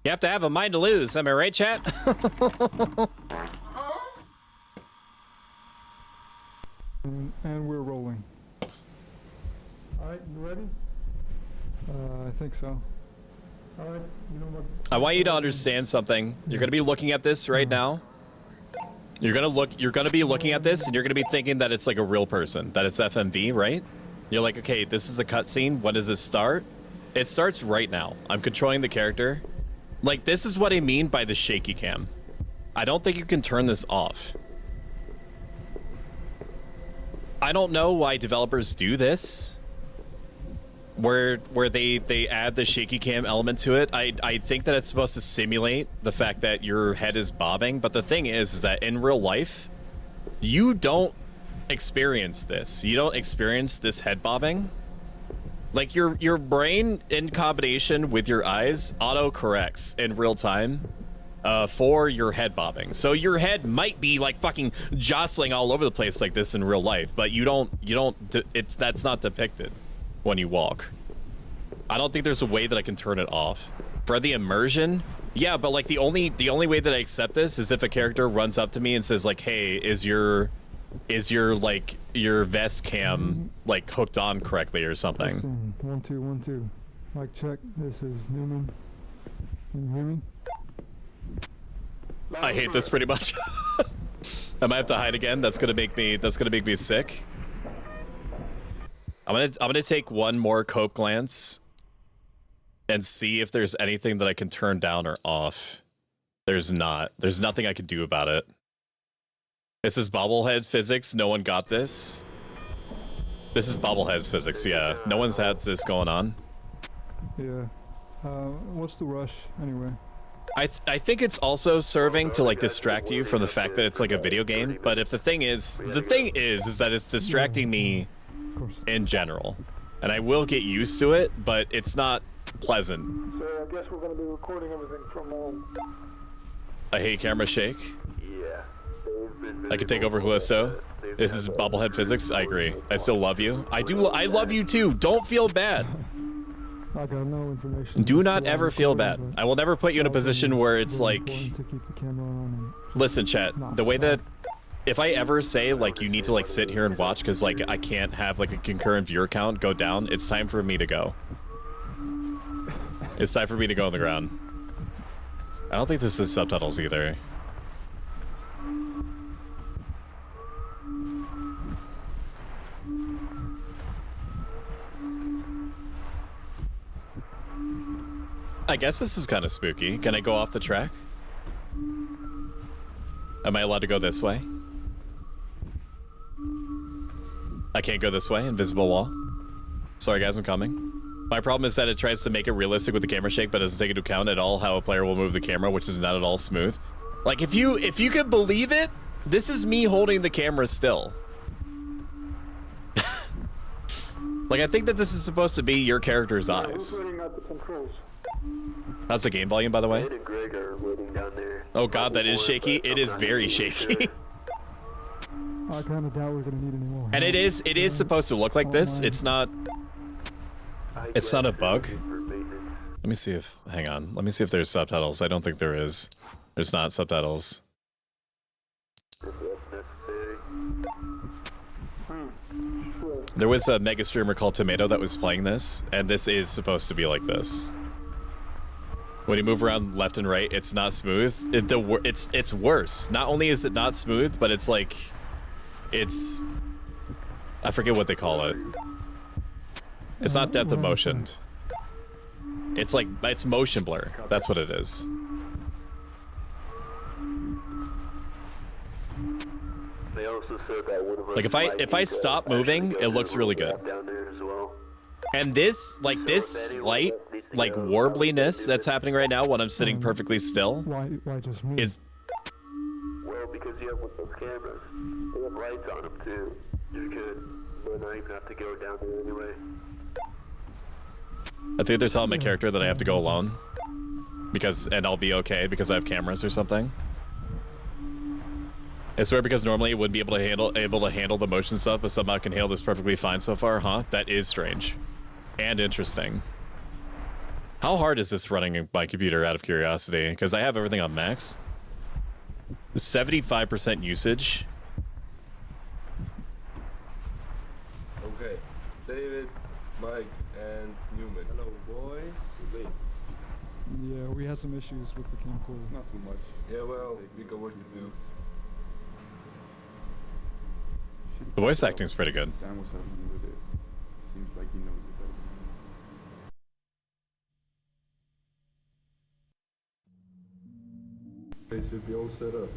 You have to have a mind to lose. Am I right, chat? And we're rolling. Alright, you ready? I think so. Alright, you know what? I want you to understand something. You're gonna be looking at this right now. You're gonna be looking at this and you're gonna be thinking that it's like a real person, that it's FMV, right? You're like, okay, this is a cutscene. When does it start? It starts right now. I'm controlling the character. Like, this is what I mean by the shaky cam. I don't think you can turn this off. I don't know why developers do this, where they add the shaky cam element to it. I think that it's supposed to simulate the fact that your head is bobbing, but the thing is that in real life, you don't experience this. You don't experience this head bobbing. Like, your brain, in combination with your eyes, auto-corrects in real time for your head bobbing. So your head might be like fucking jostling all over the place like this in real life, but that's not depicted when you walk. I don't think there's a way that I can turn it off. For the immersion, yeah, but like the only way that I accept this is if a character runs up to me and says like, hey, is your like your vest cam like hooked on correctly or something. 1 2 1 2. Mic check. This is Newman. Can you hear me? I hate this pretty much. I might have to hide again. That's gonna make me sick. I'm gonna take one more cope glance and see if there's anything that I can turn down or off. There's not. There's nothing I can do about it. This is bobblehead physics. No one got this. This is bobblehead physics. Yeah, no one's had this going on. Yeah. What's the rush anyway? I think it's also serving to like distract you from the fact that it's like a video game. But if the thing is that it's distracting me in general, and I will get used to it, but it's not pleasant. So I guess we're gonna be recording everything from home. I hate camera shake. Yeah. I can take over Callisto. This is bobblehead physics. I agree. I still love you. I love you too. Don't feel bad. I got no information. Do not ever feel bad. I will never put you in a position where it's like... Listen, chat. The way that... If I ever say, like, you need to, like, sit here and watch because, like, I can't have, like, a concurrent viewer count go down, it's time for me to go. It's time for me to go on the ground. I don't think this is subtitles either. I guess this is kind of spooky. Can I go off the track? Am I allowed to go this way? I can't go this way. Invisible wall. Sorry guys, I'm coming. My problem is that it tries to make it realistic with the camera shake, but doesn't take into account at all how a player will move the camera, which is not at all smooth. Like, if you could believe it, this is me holding the camera still. Like, I think that this is supposed to be your character's eyes. How's the game volume, by the way? Oh god, that is shaky. It is very shaky. I kind of doubt we're gonna need any more. And it is supposed to look like this. It's not a bug. Let me see if, hang on. Let me see if there's subtitles. I don't think there is. There's not subtitles. There was a mega streamer called Tomato that was playing this, and this is supposed to be like this. When you move around left and right, it's not smooth. It's worse. Not only is it not smooth, but it's like, I forget what they call it. It's not depth of motion. It's like, it's motion blur. That's what it is. Like if I stop moving, it looks really good. And this light, like warbliness that's happening right now when I'm sitting perfectly still Why just me? is... Well, because you have one of those cameras. They have lights on them too. You're good. But now you have to go down there anyway. I think they're telling my character that I have to go alone. And I'll be okay because I have cameras or something. I swear, because normally it wouldn't be able to handle the motion stuff, but somehow it can handle this perfectly fine so far, huh? That is strange. And interesting. How hard is this running my computer out of curiosity? Because I have everything on max. 75% usage. Okay, David, Mike, and Newman. Hello, boys. Wait. Yeah, we had some issues with the camcorder. Not too much. Yeah, well, we got work to do. The voice acting's pretty good. Sam was helping me with it. Seems like he knows it better than me. They should be all set up.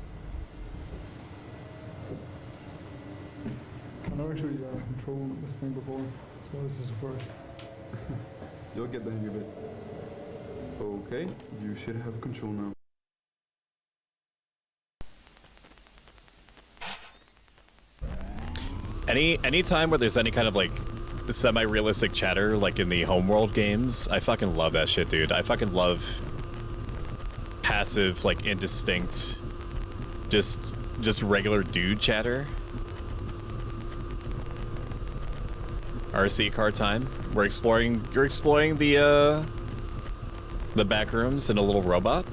I never actually controlled this thing before, so this is the first. You'll get the hang of it. Okay, you should have control now. Any time where there's any kind of like semi-realistic chatter, like in the homeworld games, I fucking love that shit, dude. I fucking love passive, like indistinct, just regular dude chatter. RC car time. You're exploring the back rooms in a little robot.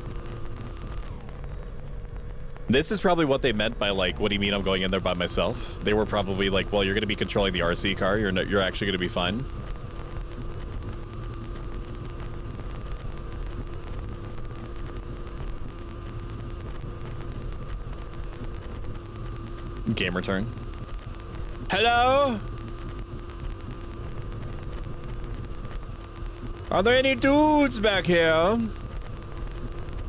This is probably what they meant by like, what do you mean I'm going in there by myself? They were probably like, well, you're gonna be controlling the RC car. You're actually gonna be fine. Gamer turn. Hello? Are there any dudes back here?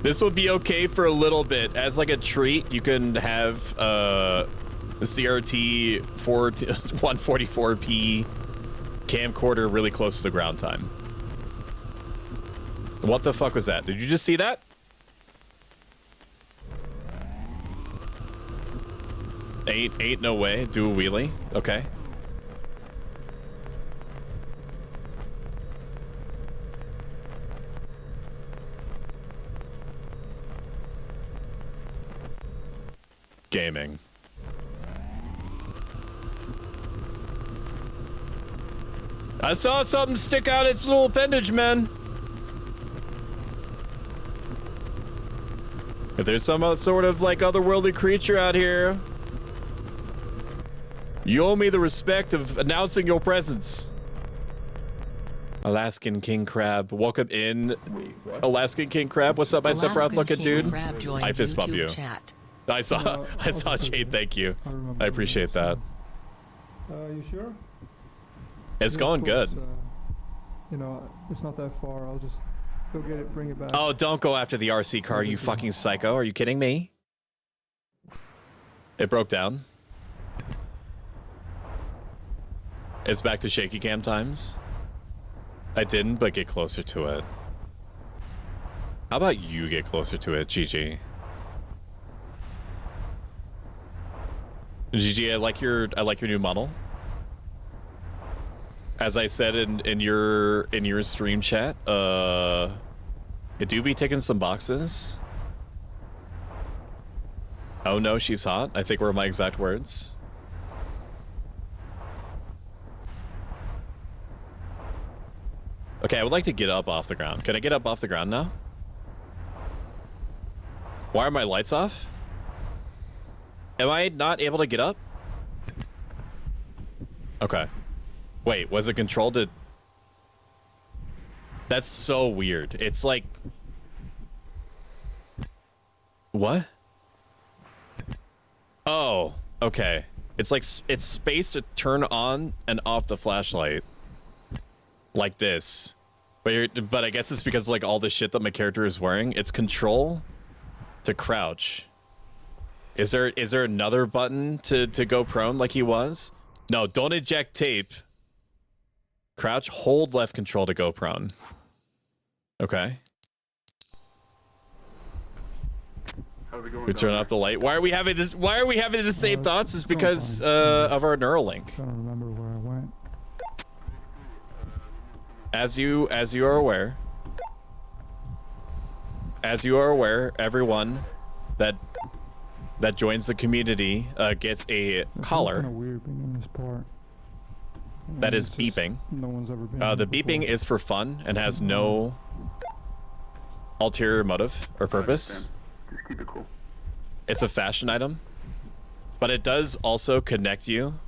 This will be okay for a little bit. As like a treat, you can have the CRT 144p camcorder really close to the ground time. What the fuck was that? Did you just see that? Eight, no way. Do a wheelie. Okay. Gaming. I saw something stick out its little appendage, man. If there's some sort of like otherworldly creature out here, you owe me the respect of announcing your presence. Alaskan King Crab. Welcome in. Wait, what? Alaskan King Crab. What's up, my Sephiroth looking dude? I fist bump you. Chat. I saw Jade, thank you. I appreciate that. You sure? It's Yeah, going of good. course, you know, it's not that far. I'll just go get it, bring it back. Oh, don't go after the RC car, you fucking psycho. Are you kidding me? It broke down. It's back to shaky cam times. I didn't, but get closer to it. How about you get closer to it, GG? GG, I like your new model. As I said in your stream chat, it do be ticking some boxes. Oh no, she's hot, I think were my exact words. Okay, I would like to get up off the ground. Can I get up off the ground now? Why are my lights off? Am I not able to get up? Okay. Wait, was it controlled to... That's so weird. It's like... What? Oh, okay. It's like, it's space to turn on and off the flashlight. Like this. But I guess it's because of like all the shit that my character is wearing. It's control to crouch. Is there another button to go prone like he was? No, don't eject tape. Crouch, hold left control to go prone. Okay. How are we going? We turn off the light. Why are we having this? Why are we having the same thoughts? It's because of our Neuralink. I don't remember where I went. As you are aware, everyone that joins the community gets a collar Kind of weird being in this part. that is It's just- beeping. No one's ever been. The here beeping before. is for fun and has no ulterior motive or purpose. Just keep it cool. It's a fashion item, but it does also connect you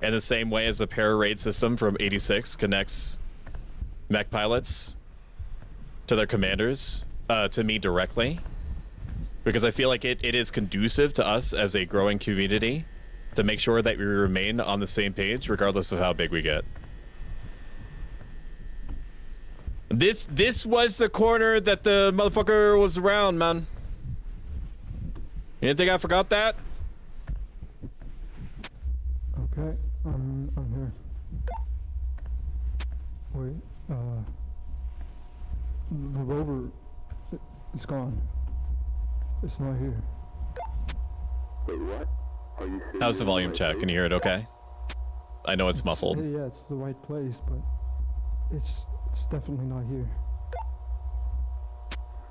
in the same way as the para-raid system from 86 connects mech pilots to their commanders, to me directly. Because I feel like it is conducive to us as a growing community to make sure that we remain on the same page regardless of how big we get. This was the corner that the motherfucker was around, man. You didn't think I forgot that? Okay, I'm here. Wait, the rover, it's gone. It's not here. Wait, what? Are you saying How's the volume check? Can you hear it okay? I know it's muffled. Yeah, it's the right place, but it's definitely not here.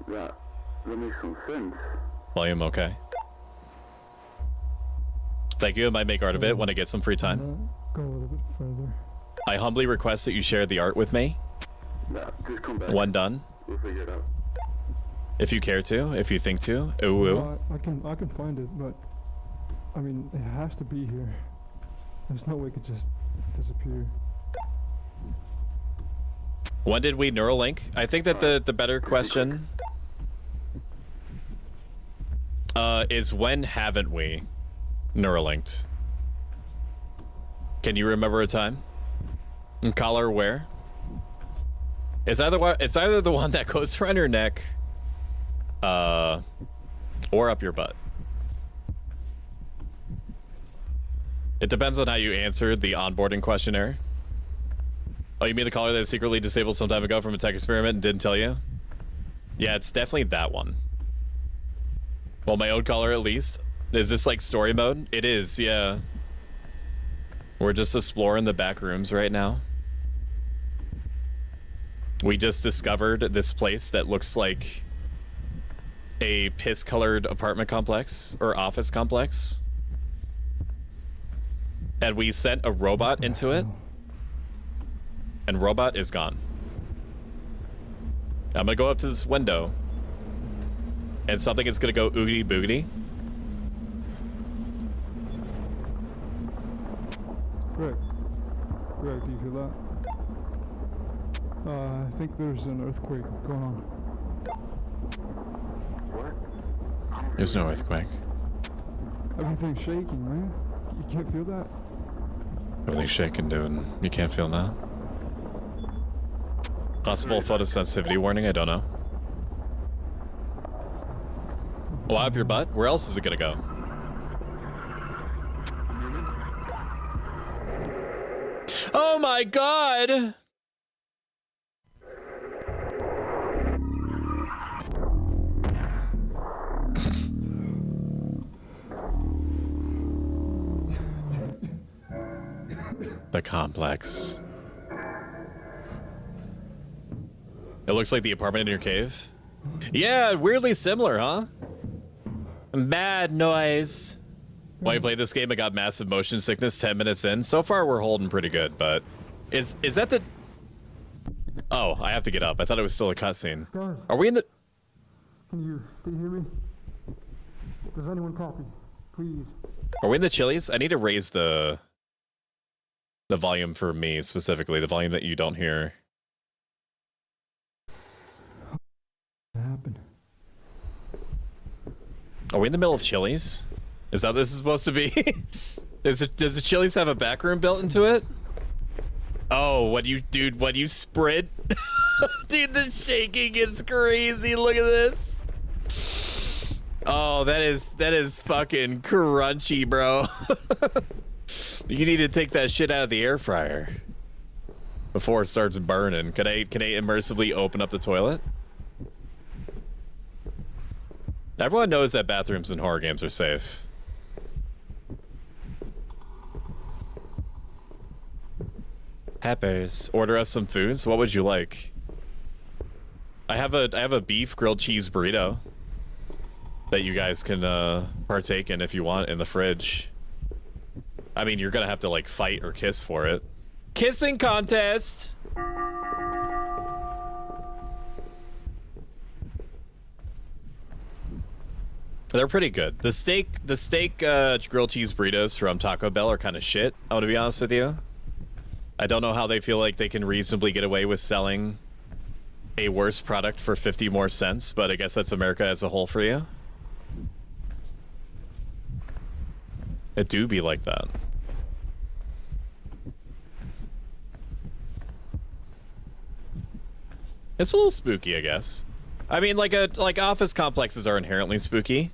That makes some sense. Volume okay. Thank you. I might make art of it when I get some free time. Go a little bit further. I humbly request that you share the art with me. Nah, just come back. When done. We'll figure it out. If you care to, if you think to. Ooh, ooh. I can find it, but I mean, it has to be here. There's no way it could just disappear. When did we Neuralink? I think that the better question is when haven't we Neuralinked? Can you remember a time? And collar where? It's either the one that goes around your neck, or up your butt. It depends on how you answered the onboarding questionnaire. Oh, you mean the collar that secretly disabled some time ago from a tech experiment and didn't tell you? Yeah, it's definitely that one. Well, my own collar at least. Is this like story mode? It is, yeah. We're just exploring the back rooms right now. We just discovered this place that looks like a piss-colored apartment complex or office complex. And we sent a robot into it. And robot is gone. I'm gonna go up to this window. And something is gonna go oogity boogity. Greg, do you feel that? I think there's an earthquake going on. What? There's no earthquake. Everything's shaking, man. You can't feel that? Everything's shaking, dude. You can't feel that? Possible photosensitivity warning? I don't know. Well, up your butt? Where else is it gonna go? Oh my god! The complex. It looks like the apartment in your cave. Yeah, weirdly similar, huh? Bad noise. While you played this game, I got massive motion sickness 10 minutes in. So far, we're holding pretty good, but... Is that the... Oh, I have to get up. I thought it was still a cutscene. Guys, Are we in the... can you hear me? Does anyone copy? Please. Are we in the Chili's? I need to raise the volume for me, specifically. The volume that you don't hear. What happened? Are we in the middle of Chili's? Is that what this is supposed to be? Does the Chili's have a back room built into it? Oh, when you sprint? Dude, the shaking is crazy. Look at this. Oh, that is fucking crunchy, bro. You need to take that shit out of the air fryer before it starts burning. Can I immersively open up the toilet? Everyone knows that bathrooms in horror games are safe. Peppers. Order us some foods. What would you like? I have a beef grilled cheese burrito that you guys can partake in if you want in the fridge. I mean, you're gonna have to like fight or kiss for it. Kissing contest. They're pretty good. The steak grilled cheese burritos from Taco Bell are kind of shit, I'm gonna be honest with you. I don't know how they feel like they can reasonably get away with selling a worse product for 50 more cents, but I guess that's America as a whole for you. It do be like that. It's a little spooky, I guess. I mean, like office complexes are inherently spooky.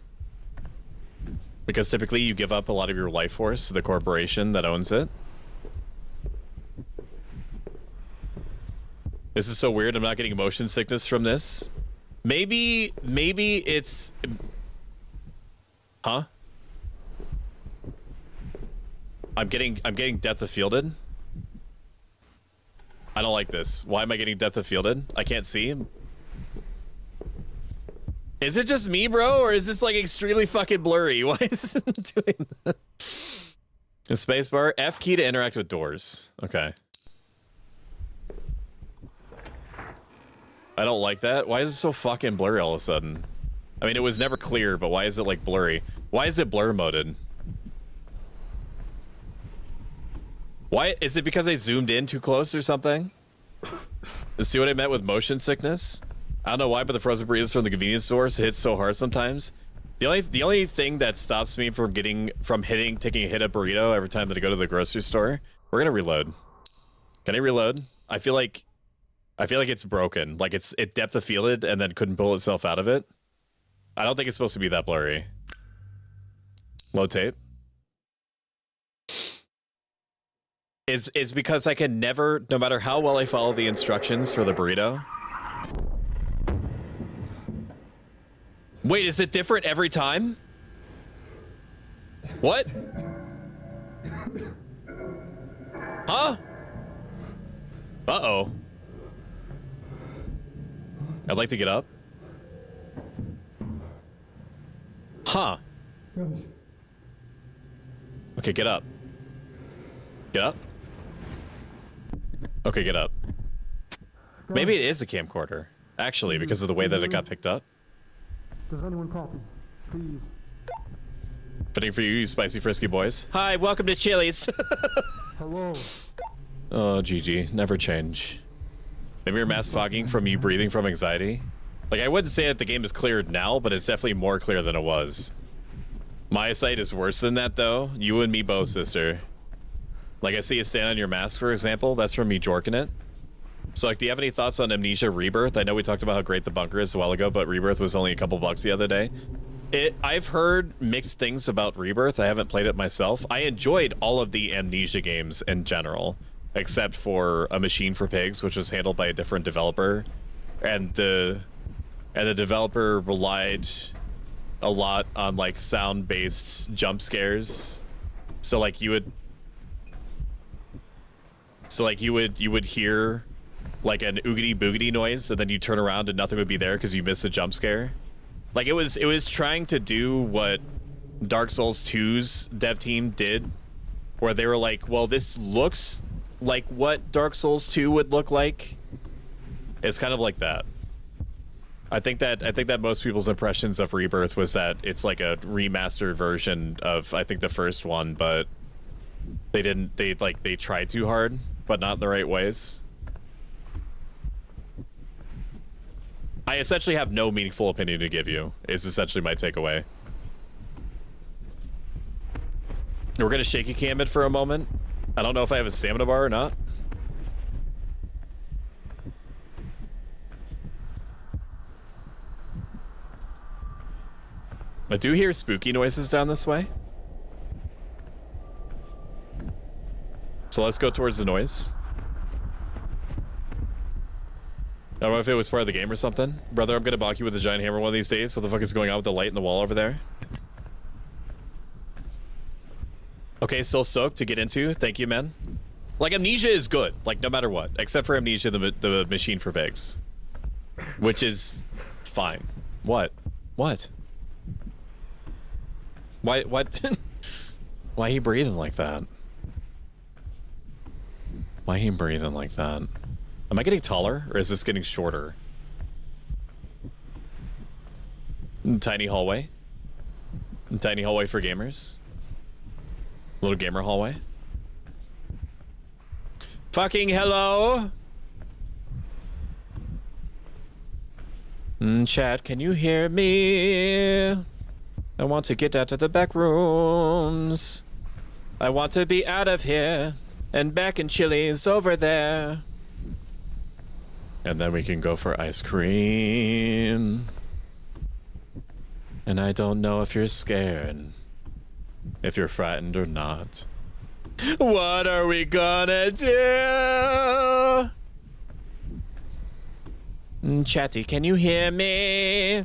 Because typically you give up a lot of your life force to the corporation that owns it. This is so weird, I'm not getting motion sickness from this. Maybe it's... Huh? I'm getting depth of fielded. I don't like this. Why am I getting depth of fielded? I can't see. Is it just me, bro, or is this like extremely fucking blurry? Why is it doing that? The spacebar, F key to interact with doors. Okay. I don't like that. Why is it so fucking blurry all of a sudden? I mean, it was never clear, but why is it like blurry? Why is it blur moded? Why is it because I zoomed in too close or something? See what I meant with motion sickness? I don't know why, but the frozen burritos from the convenience stores hit so hard sometimes. The only thing that stops me from taking a hit of burrito every time that I go to the grocery store. We're gonna reload. Can I reload? I feel like it's broken. Like it depth of fielded and then couldn't pull itself out of it. I don't think it's supposed to be that blurry. Load tape. Is because I can never, no matter how well I follow the instructions for the burrito. Wait, is it different every time? What? Huh? Uh-oh. I'd like to get up. Huh. Okay, get up. Get up. Okay, get up. Maybe it is a camcorder, actually, because of the way that it got picked up. Does anyone copy? Please. Fitting for you spicy frisky boys. Hi, welcome to Chili's. Hello. Oh, GG, never change. Maybe you're mass fogging from you breathing from anxiety. Like, I wouldn't say that the game is cleared now, but it's definitely more clear than it was. My eyesight is worse than that, though. You and me both, sister. Like, I see you stand on your mask, for example. That's from me jorking it. So, like, do you have any thoughts on Amnesia Rebirth? I know we talked about how great the bunker is a while ago, but Rebirth was only a couple bucks the other day. I've heard mixed things about Rebirth. I haven't played it myself. I enjoyed all of the Amnesia games in general, except for A Machine for Pigs, which was handled by a different developer. And the developer relied a lot on, like, sound-based jump scares. So, like, you would hear like an oogity boogity noise, and then you turn around and nothing would be there because you missed the jump scare. Like it was trying to do what Dark Souls 2's dev team did, where they were like, well, this looks like what Dark Souls 2 would look like. It's kind of like that. I think that most people's impressions of Rebirth was that it's like a remastered version of, I think, the first one, but they tried too hard, but not in the right ways. I essentially have no meaningful opinion to give you, is essentially my takeaway. We're gonna shaky cam it for a moment. I don't know if I have a stamina bar or not. I do hear spooky noises down this way. So let's go towards the noise. I don't know if it was part of the game or something. Brother, I'm gonna bonk you with a giant hammer one of these days. What the fuck is going on with the light in the wall over there? Okay, still stoked to get into. Thank you, man. Like, Amnesia is good, like, no matter what. Except for Amnesia, the Machine for Pigs. Which is fine. What? What? Why, what? Why are you breathing like that? Why are you breathing like that? Am I getting taller, or is this getting shorter? Tiny hallway. Tiny hallway for gamers. Little gamer hallway. Fucking hello. Chat, can you hear me? I want to get out of the back rooms. I want to be out of here and back in Chili's over there. And then we can go for ice cream. And I don't know if you're scared, if you're frightened or not. What are we gonna do? Chatty, can you hear me?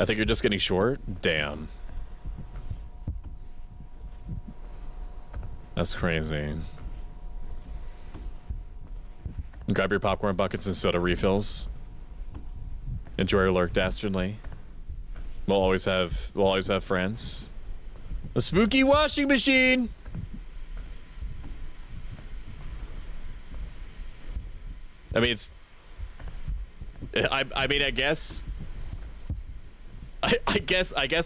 I think you're just getting short. Damn. That's crazy. Grab your popcorn buckets and soda refills. Enjoy your lurk dastardly. We'll always have friends. A spooky washing machine. I mean, it's. I mean, I guess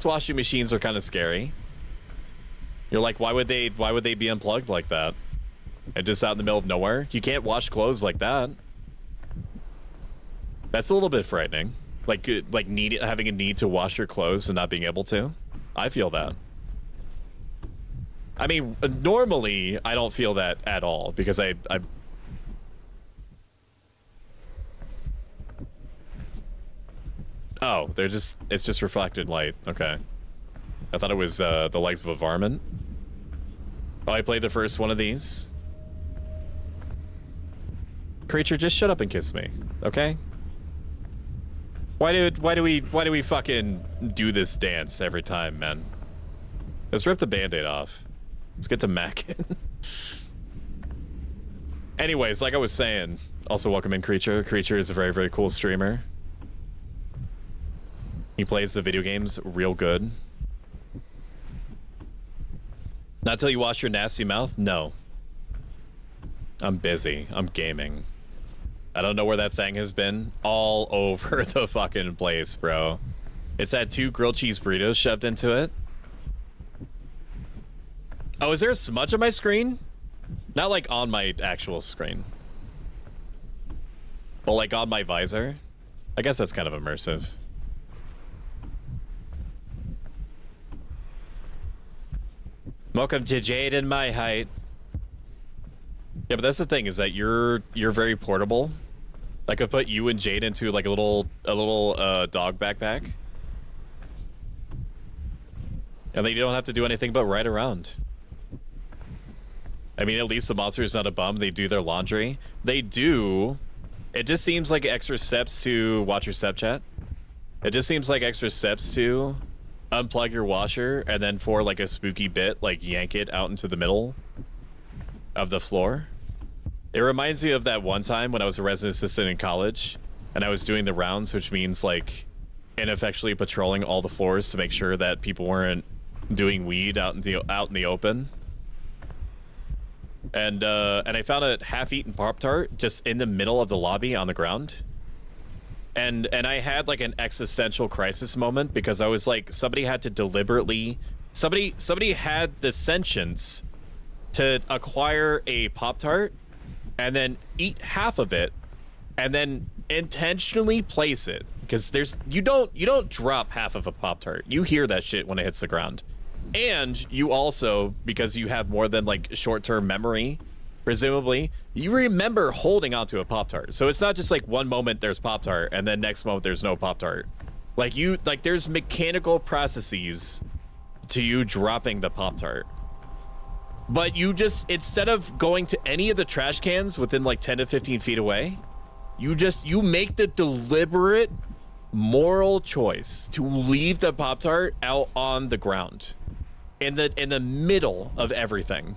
washing machines are kind of scary. You're like, why would they be unplugged like that? And just out in the middle of nowhere? You can't wash clothes like that. That's a little bit frightening. Like having a need to wash your clothes and not being able to. I feel that. I mean, normally I don't feel that at all because I Oh, it's just reflected light. Okay. I thought it was the legs of a varmint. Oh, I played the first one of these. Creature, just shut up and kiss me, okay? Why do we fucking do this dance every time, man? Let's rip the band-aid off. Let's get to Mackin. Anyways, like I was saying, also welcome in Creature. Creature is a very, very cool streamer. He plays the video games real good. Not till you wash your nasty mouth? No. I'm busy. I'm gaming. I don't know where that thing has been. All over the fucking place, bro. It's had 2 grilled cheese burritos shoved into it. Oh, is there a smudge on my screen? Not like on my actual screen. But like on my visor? I guess that's kind of immersive. Welcome to Jade and my height. Yeah, but that's the thing is that you're very portable. I could put you and Jade into like a little dog backpack, and then you don't have to do anything but ride around. I mean, at least the monster is not a bum. They do their laundry. They do. It just seems like extra steps to watch your step chat. It just seems like extra steps to unplug your washer and then for like a spooky bit, like yank it out into the middle of the floor. It reminds me of that one time when I was a resident assistant in college and I was doing the rounds, which means like ineffectually patrolling all the floors to make sure that people weren't doing weed out in the open. And I found a half-eaten Pop-Tart just in the middle of the lobby on the ground. And I had like an existential crisis moment because I was like, somebody had to deliberately, somebody had the sentience to acquire a Pop-Tart and then eat half of it and then intentionally place it, because you don't drop half of a Pop-Tart. You hear that shit when it hits the ground. And you also, because you have more than like short-term memory, presumably, you remember holding onto a Pop-Tart. So it's not just like one moment there's Pop-Tart and then next moment there's no Pop-Tart. Like there's mechanical processes to you dropping the Pop-Tart. But you just, instead of going to any of the trash cans within like 10 to 15 feet away, you make the deliberate moral choice to leave the Pop-Tart out on the ground in the middle of everything.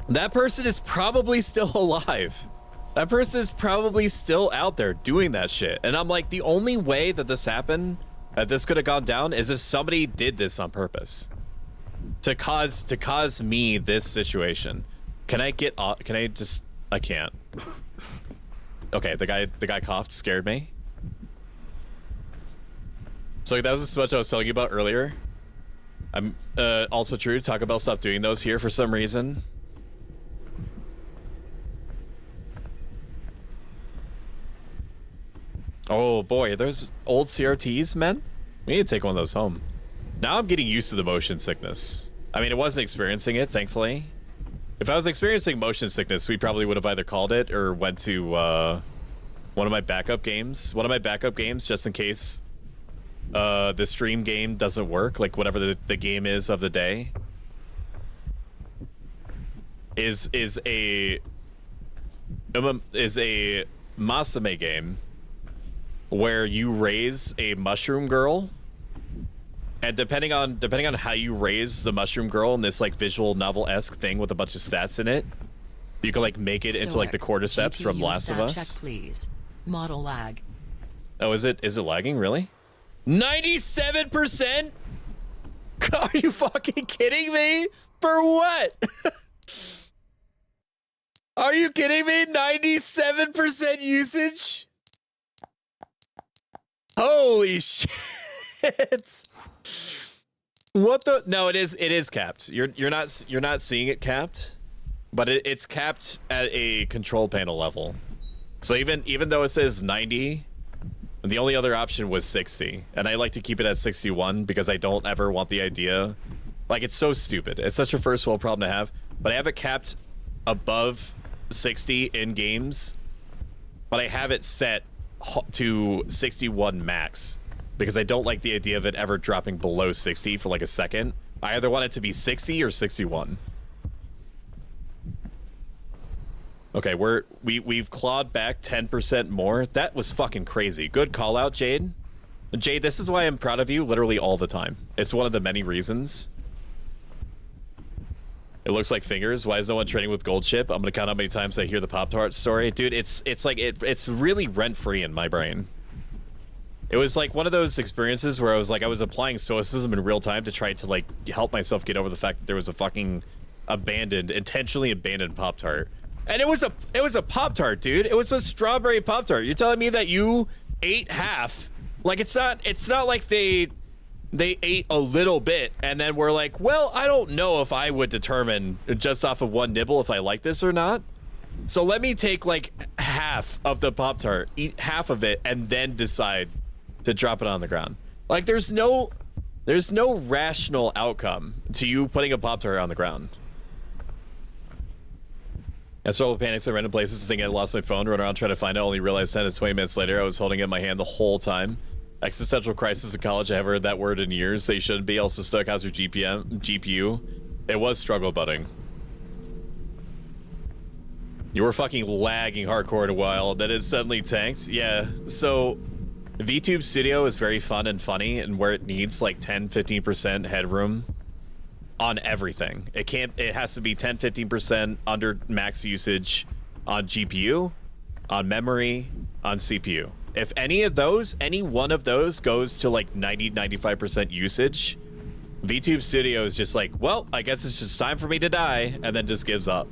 That person is probably still alive. That person is probably still out there doing that shit. And I'm like, the only way that this happened, that this could have gone down, is if somebody did this on purpose to cause me this situation. I can't. Okay, the guy coughed, scared me. So that was the smudge I was telling you about earlier. I'm also true. Taco Bell stopped doing those here for some reason. Oh boy, there's old CRTs, man. We need to take one of those home. Now I'm getting used to the motion sickness. I mean, I wasn't experiencing it, thankfully. If I was experiencing motion sickness, we probably would have either called it or went to one of my backup games. One of my backup games, just in case the stream game doesn't work, like whatever the game is of the day, is a Masame game where you raise a mushroom girl, and depending on how you raise the mushroom girl in this like visual novel-esque thing with a bunch of stats in it, you can like make it into like the cordyceps from Last of Us. Check, please. Model lag. Oh, is it lagging really? 97%? Are you fucking kidding me? For what? Are you kidding me? 97% usage? Holy shit. What the? No, it is capped. You're not seeing it capped, but it's capped at a control panel level. So even though it says 90, the only other option was 60, and I like to keep it at 61 because I don't ever want the idea. Like, it's so stupid. It's such a first world problem to have, but I have it capped above 60 in games, but I have it set to 61 max because I don't like the idea of it ever dropping below 60 for like a second. I either want it to be 60 or 61. Okay, we've clawed back 10% more. That was fucking crazy. Good call out, Jade. Jade, this is why I'm proud of you literally all the time. It's one of the many reasons. It looks like fingers. Why is no one training with Gold Chip? I'm gonna count how many times I hear the Pop-Tart story. Dude, it's like it's really rent-free in my brain. It was like one of those experiences where I was applying stoicism in real time to try to like help myself get over the fact that there was a fucking intentionally abandoned Pop-Tart. And it was a Pop-Tart, dude. It was a strawberry Pop-Tart. You're telling me that you ate half? Like, it's not like they ate a little bit and then we're like, well, I don't know if I would determine just off of one nibble if I like this or not. So let me take like half of the Pop-Tart, eat half of it, and then decide to drop it on the ground. Like, there's no rational outcome to you putting a Pop-Tart on the ground. I struggled with panics at random places, thinking I lost my phone, run around trying to find it, only realized 10 to 20 minutes later I was holding it in my hand the whole time. Existential crisis in college, I haven't heard that word in years. They shouldn't be. Also stuck. How's your GPU? It was struggle butting. You were fucking lagging hardcore in a while, then it suddenly tanked. Yeah, so VTube Studio is very fun and funny, and where it needs like 10-15% headroom on everything. It has to be 10-15% under max usage on GPU, on memory, on CPU. If any one of those goes to like 90-95% usage, VTube Studio is just like, well, I guess it's just time for me to die, and then just gives up.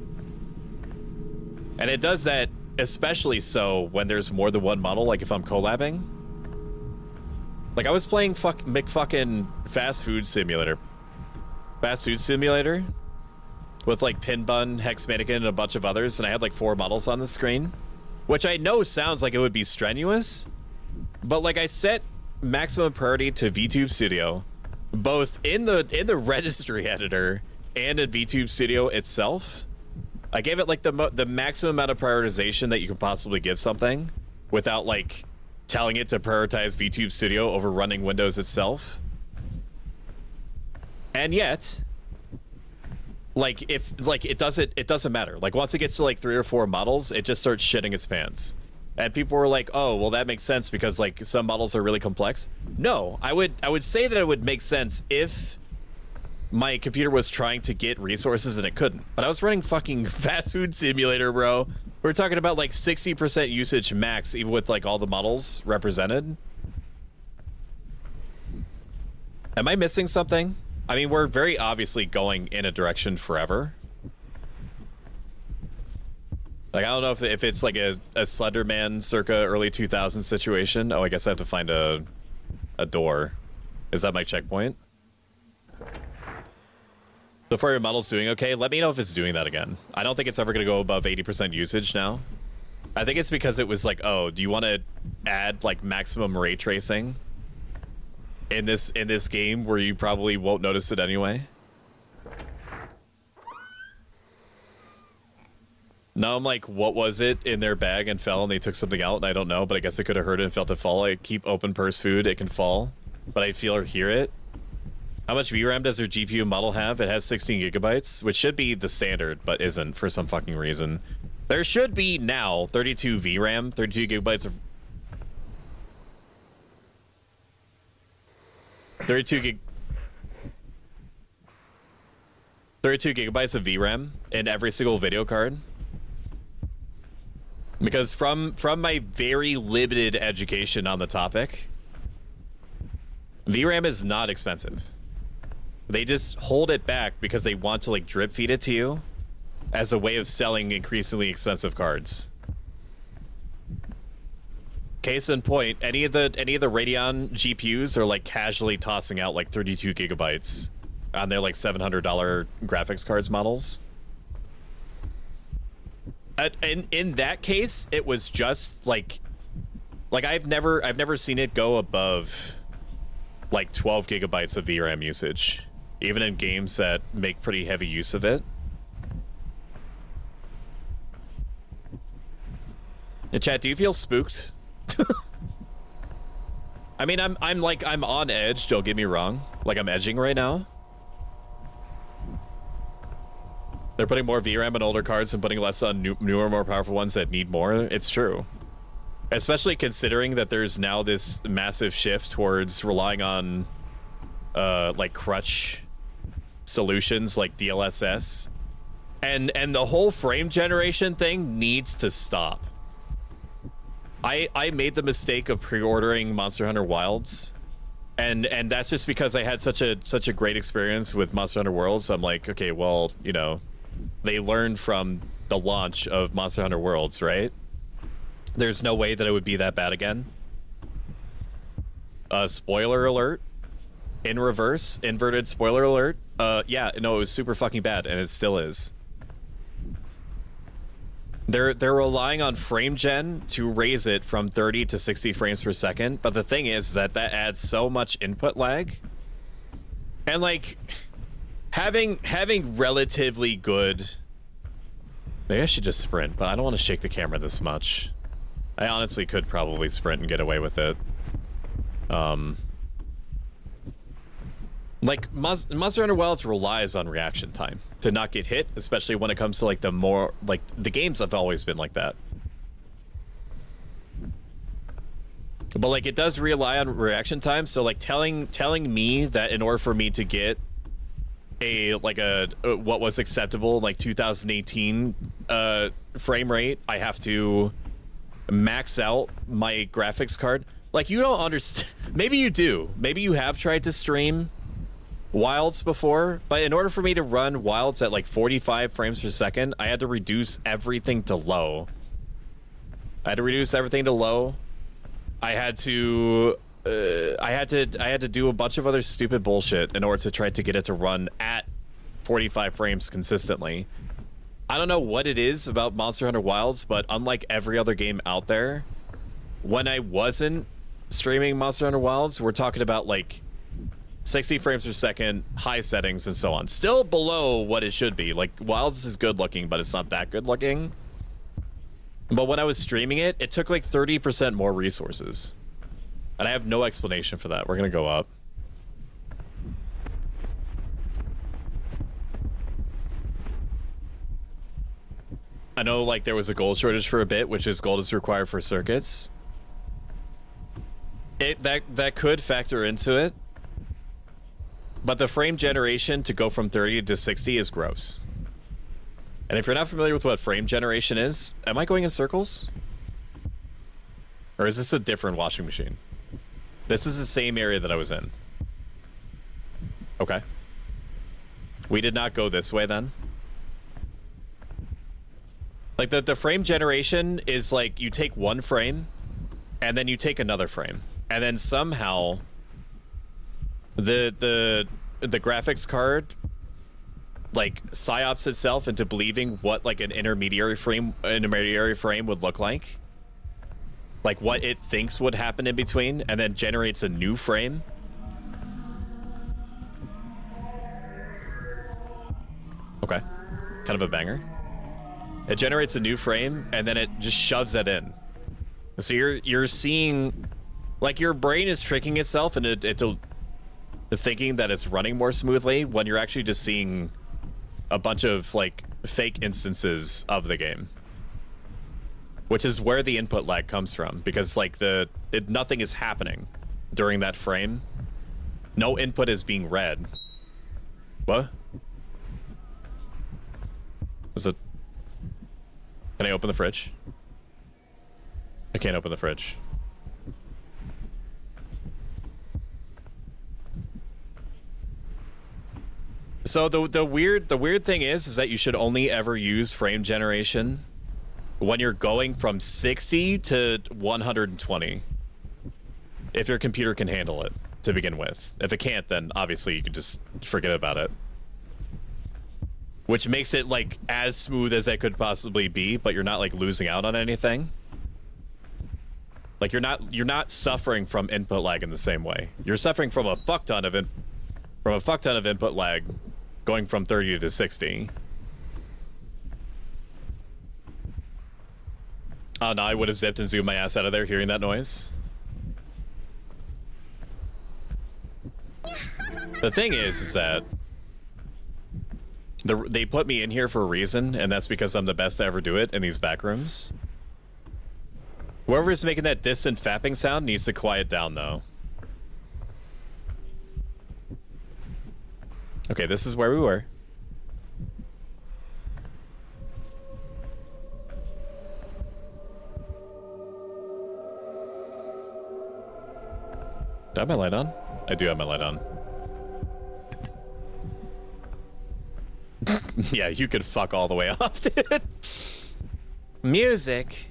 And it does that especially so when there's more than one model, like if I'm collabing. Like, I was playing McFucking Fast Food Simulator with like Pinbun, Hex Mannequin, and a bunch of others, and I had like 4 models on the screen, which I know sounds like it would be strenuous, but like I set maximum priority to VTube Studio, both in the registry editor and in VTube Studio itself. I gave it like the maximum amount of prioritization that you can possibly give something without like telling it to prioritize VTube Studio over running Windows itself. And yet, like, it doesn't matter. Like, once it gets to like 3 or 4 models, it just starts shitting its pants. And people were like, oh, well, that makes sense because like some models are really complex. No, I would say that it would make sense if my computer was trying to get resources and it couldn't. But I was running fucking Fast Food Simulator, bro. We're talking about like 60% usage max, even with like all the models represented. Am I missing something? I mean, we're very obviously going in a direction forever. Like, I don't know if it's like a Slender Man circa early 2000s situation. Oh, I guess I have to find a door. Is that my checkpoint? So far, your model's doing okay. Let me know if it's doing that again. I don't think it's ever going to go above 80% usage now. I think it's because it was like, oh, do you want to add like maximum ray tracing in this game where you probably won't notice it anyway? Now I'm like, what was it in their bag and fell and they took something out and I don't know, but I guess I could have heard it and felt it fall. I keep open purse food, it can fall, but I feel or hear it. How much VRAM does your GPU model have? It has 16 gigabytes, which should be the standard, but isn't for some fucking reason. There should be now 32 VRAM, 32 gigabytes of 32 gigabytes of VRAM in every single video card. Because from my very limited education on the topic, VRAM is not expensive. They just hold it back because they want to like drip feed it to you as a way of selling increasingly expensive cards. Case in point, any of the Radeon GPUs are like casually tossing out like 32 gigabytes on their like $700 graphics cards models. In that case, it was just like I've never seen it go above like 12 gigabytes of VRAM usage, even in games that make pretty heavy use of it. And chat, do you feel spooked? I mean, I'm on edge, don't get me wrong. Like, I'm edging right now. They're putting more VRAM on older cards and putting less on newer, more powerful ones that need more. It's true. Especially considering that there's now this massive shift towards relying on like crutch solutions like DLSS. And the whole frame generation thing needs to stop. I made the mistake of pre-ordering Monster Hunter Wilds, and that's just because I had such a great experience with Monster Hunter Worlds. I'm like, okay, well, you know, they learned from the launch of Monster Hunter Worlds, right? There's no way that it would be that bad again. Spoiler alert. In reverse, inverted spoiler alert. Yeah, no, it was super fucking bad, and it still is. They're relying on frame gen to raise it from 30 to 60 frames per second, but the thing is that adds so much input lag. And like having relatively good, maybe I should just sprint, but I don't want to shake the camera this much. I honestly could probably sprint and get away with it. Like, Monster Hunter Wilds relies on reaction time to not get hit, especially when it comes to, like, the games have always been like that. But, like, it does rely on reaction time, so, like, telling me that in order for me to get what was acceptable, like, 2018 frame rate, I have to max out my graphics card. Like, you don't understand. Maybe you do. Maybe you have tried to stream Wilds before, but in order for me to run Wilds at like 45 frames per second, I had to reduce everything to low. I had to do a bunch of other stupid bullshit in order to try to get it to run at 45 frames consistently. I don't know what it is about Monster Hunter Wilds, but unlike every other game out there, when I wasn't streaming Monster Hunter Wilds, we're talking about like 60 frames per second, high settings, and so on. Still below what it should be. Like, Wilds is good looking, but it's not that good looking. But when I was streaming it, it took like 30% more resources. And I have no explanation for that. We're gonna go up. I know, like, there was a gold shortage for a bit, which is gold is required for circuits. That could factor into it. But the frame generation to go from 30 to 60 is gross. And if you're not familiar with what frame generation is, am I going in circles? Or is this a different washing machine? This is the same area that I was in. Okay. We did not go this way then. Like, the frame generation is like, you take one frame, and then you take another frame. And then somehow The graphics card like psyops itself into believing what like an intermediary frame would look like what it thinks would happen in between, and then generates a new frame. Okay, kind of a banger. It generates a new frame and then it just shoves that in. So you're seeing, like, your brain is tricking itself into thinking that it's running more smoothly when you're actually just seeing a bunch of like fake instances of the game, which is where the input lag comes from, because like nothing is happening during that frame. No input is being read. What? Is it? Can I open the fridge? I can't open the fridge. So the weird thing is that you should only ever use frame generation when you're going from 60 to 120. If your computer can handle it to begin with. If it can't, then obviously you can just forget about it. Which makes it like as smooth as it could possibly be, but you're not like losing out on anything. Like you're not suffering from input lag in the same way. You're suffering from a fuck ton of input lag going from 30 to 60. Oh no, I would have zipped and zoomed my ass out of there hearing that noise. The thing is that they put me in here for a reason, and that's because I'm the best to ever do it in these back rooms. Whoever's making that distant fapping sound needs to quiet down, though. Okay, this is where we were. Do I have my light on? I do have my light on. Yeah, you could fuck all the way off, dude. Music.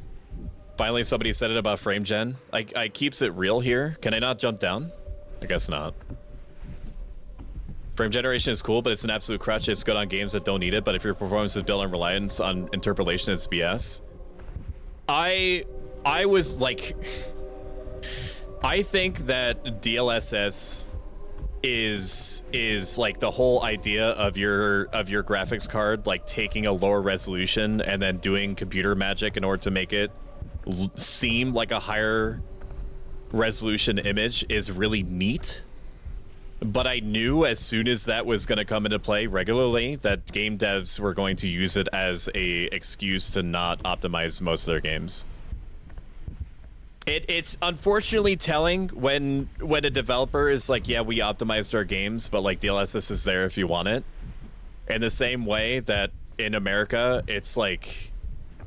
Finally, somebody said it about frame gen. I keeps it real here. Can I not jump down? I guess not. Frame generation is cool, but it's an absolute crutch. It's good on games that don't need it, but if your performance is built on reliance on interpolation, it's BS. I was like... I think that DLSS is like the whole idea of your graphics card like taking a lower resolution and then doing computer magic in order to make it seem like a higher resolution image is really neat. But I knew as soon as that was going to come into play regularly that game devs were going to use it as a excuse to not optimize most of their games. It's unfortunately telling when a developer is like, yeah, we optimized our games, but like DLSS is there if you want it. In the same way that in America, it's like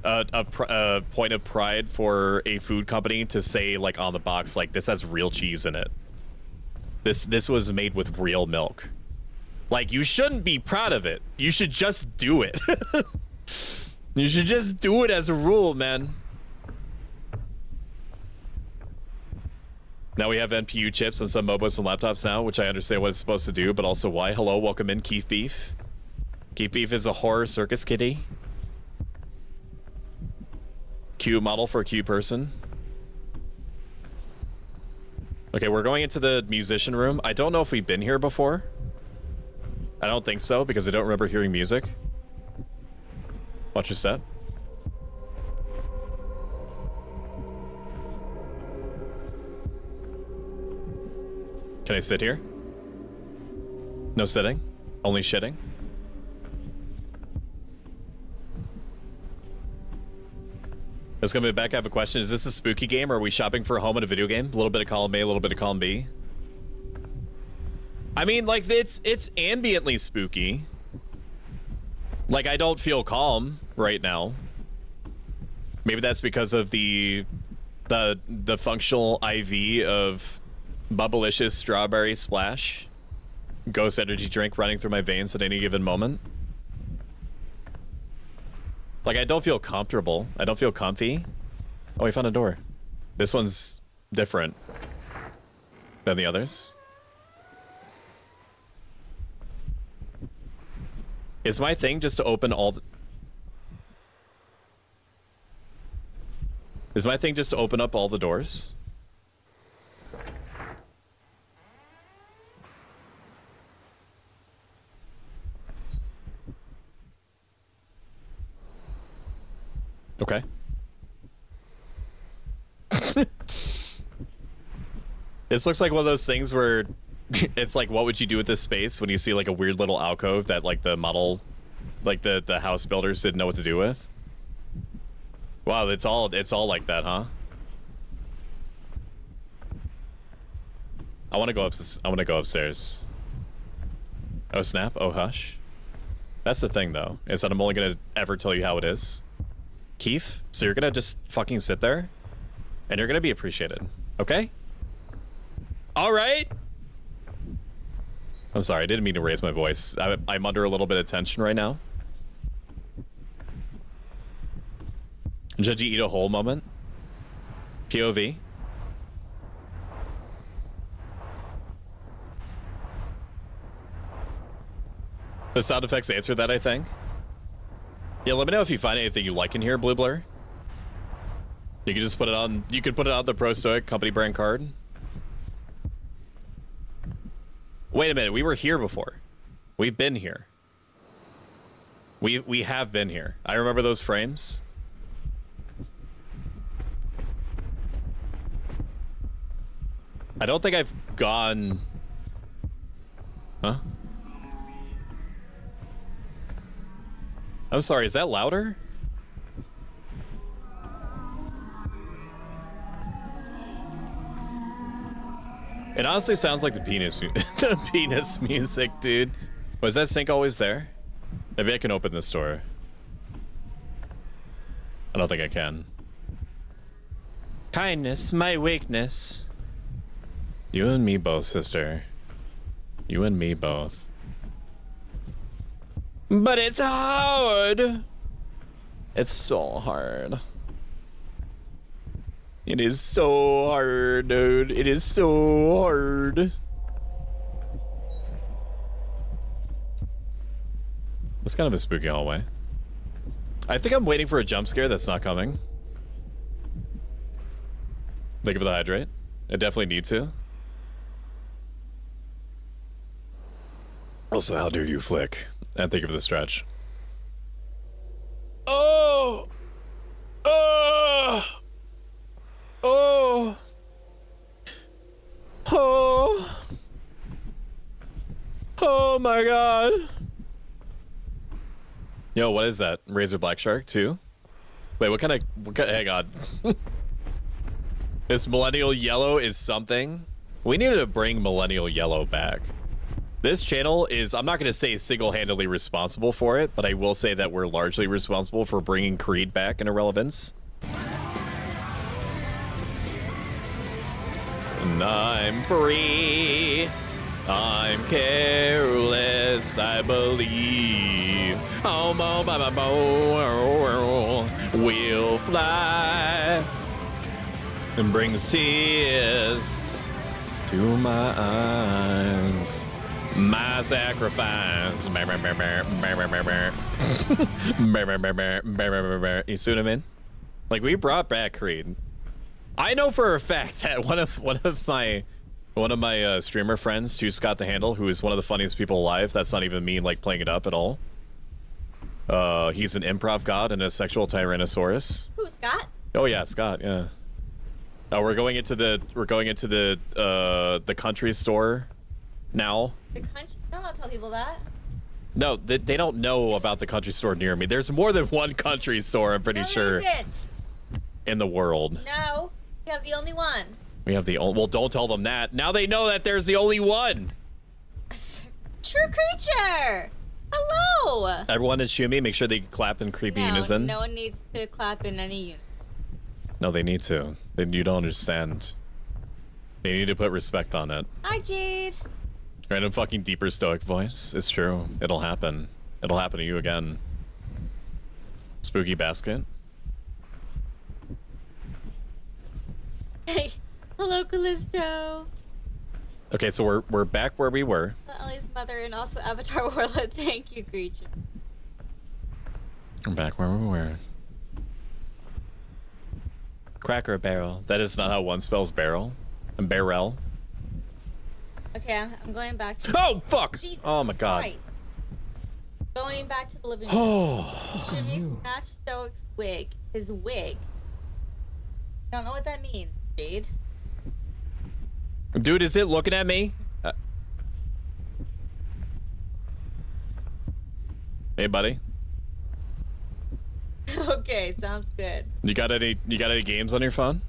a point of pride for a food company to say like on the box, like this has real cheese in it. This was made with real milk. Like you shouldn't be proud of it. You should just do it. You should just do it as a rule, man. Now we have NPU chips on some mobiles and laptops now, which I understand what it's supposed to do, but also why. Hello, welcome in, Keith Beef. Keith Beef is a horror circus kitty. Cute model for a cute person. Okay, we're going into the musician room. I don't know if we've been here before. I don't think so, because I don't remember hearing music. Watch your step. Can I sit here? No sitting? Only shitting? Let's come back. I have a question. Is this a spooky game, or are we shopping for a home in a video game? A little bit of column A, a little bit of column B. I mean, like, it's ambiently spooky. Like, I don't feel calm right now. Maybe that's because of the functional IV of Bubblicious Strawberry Splash Ghost Energy Drink running through my veins at any given moment. Like, I don't feel comfortable. I don't feel comfy. Oh, we found a door. This one's different than the others. Is my thing just to open all the... Is my thing just to open up all the doors? Okay. This looks like one of those things where it's like, what would you do with this space when you see like a weird little alcove that like the model, like the house builders didn't know what to do with? Wow, it's all like that, huh? I want to go up. I want to go upstairs. Oh snap! Oh hush. That's the thing though, is that I'm only gonna ever tell you how it is. Keith, so you're gonna just fucking sit there, and you're gonna be appreciated, okay? All right. I'm sorry, I didn't mean to raise my voice. I'm under a little bit of tension right now. Did you eat a whole moment? POV. The sound effects answer that, I think. Yeah, let me know if you find anything you like in here, Blue Blur. You can just put it on. You could put it on the Pro Stoic company brand card. Wait a minute, we were here before. We've been here. We have been here. I remember those frames. I don't think I've gone... Huh? I'm sorry, is that louder? It honestly sounds like the penis, the penis music, dude. Was that sink always there? Maybe I can open this door. I don't think I can. Kindness, my weakness. You and me both, sister. You and me both. But it's hard. It's so hard. It is so hard, dude. It is so hard. It's kind of a spooky hallway. I think I'm waiting for a jump scare that's not coming. Thank you for the hydrate. I definitely need to. Also, how dare you flick? And thank you for the stretch. Oh! Oh! Oh! Oh! Oh my god! Yo, what is that? Razor Black Shark 2? Wait, what kind of... hang on. This Millennial Yellow is something? We need to bring Millennial Yellow back. This channel is, I'm not going to say single-handedly responsible for it, but I will say that we're largely responsible for bringing Creed back into relevance. And I'm free. I'm careless, I believe. Oh, we'll fly. And brings tears to my eyes. My sacrifice. You see what I mean? Like, we brought back Creed. I know for a fact that one of my streamer friends, to Scott the Handle, who is one of the funniest people alive. That's not even me like playing it up at all. He's an improv god and a sexual tyrannosaurus. Who, Scott? Oh yeah, Scott. Yeah. We're going into the country store now. The country? Don't tell people that. No, they don't know about the country store near me. There's more than one country store, I'm pretty sure. No, there isn't. In the world. No, you have the only one. We have the only... Well, don't tell them that. Now they know that there's the only one. True creature. Hello. Everyone is Shumi. Make sure they clap in creepy unison. No one needs to clap in any unison. No, they need to. You don't understand. They need to put respect on it. Hi, Jade. Random fucking deeper stoic voice. It's true. It'll happen. It'll happen to you again. Spooky basket. Hey, hello, Callisto. Okay, so we're back where we were. Ellie's mother and also Avatar Warlord. Thank you, creature. I'm back where we were. Cracker barrel. That is not how one spells barrel. And barrel. Okay, I'm going back to. Oh fuck! Jesus Oh my god. Christ. Going back to the living room. Oh. Jimmy snatched Stoic's wig. His wig. Don't know what that means, Jade. Dude, is it looking at me? Hey, buddy. Okay, sounds good. You got any games on your phone?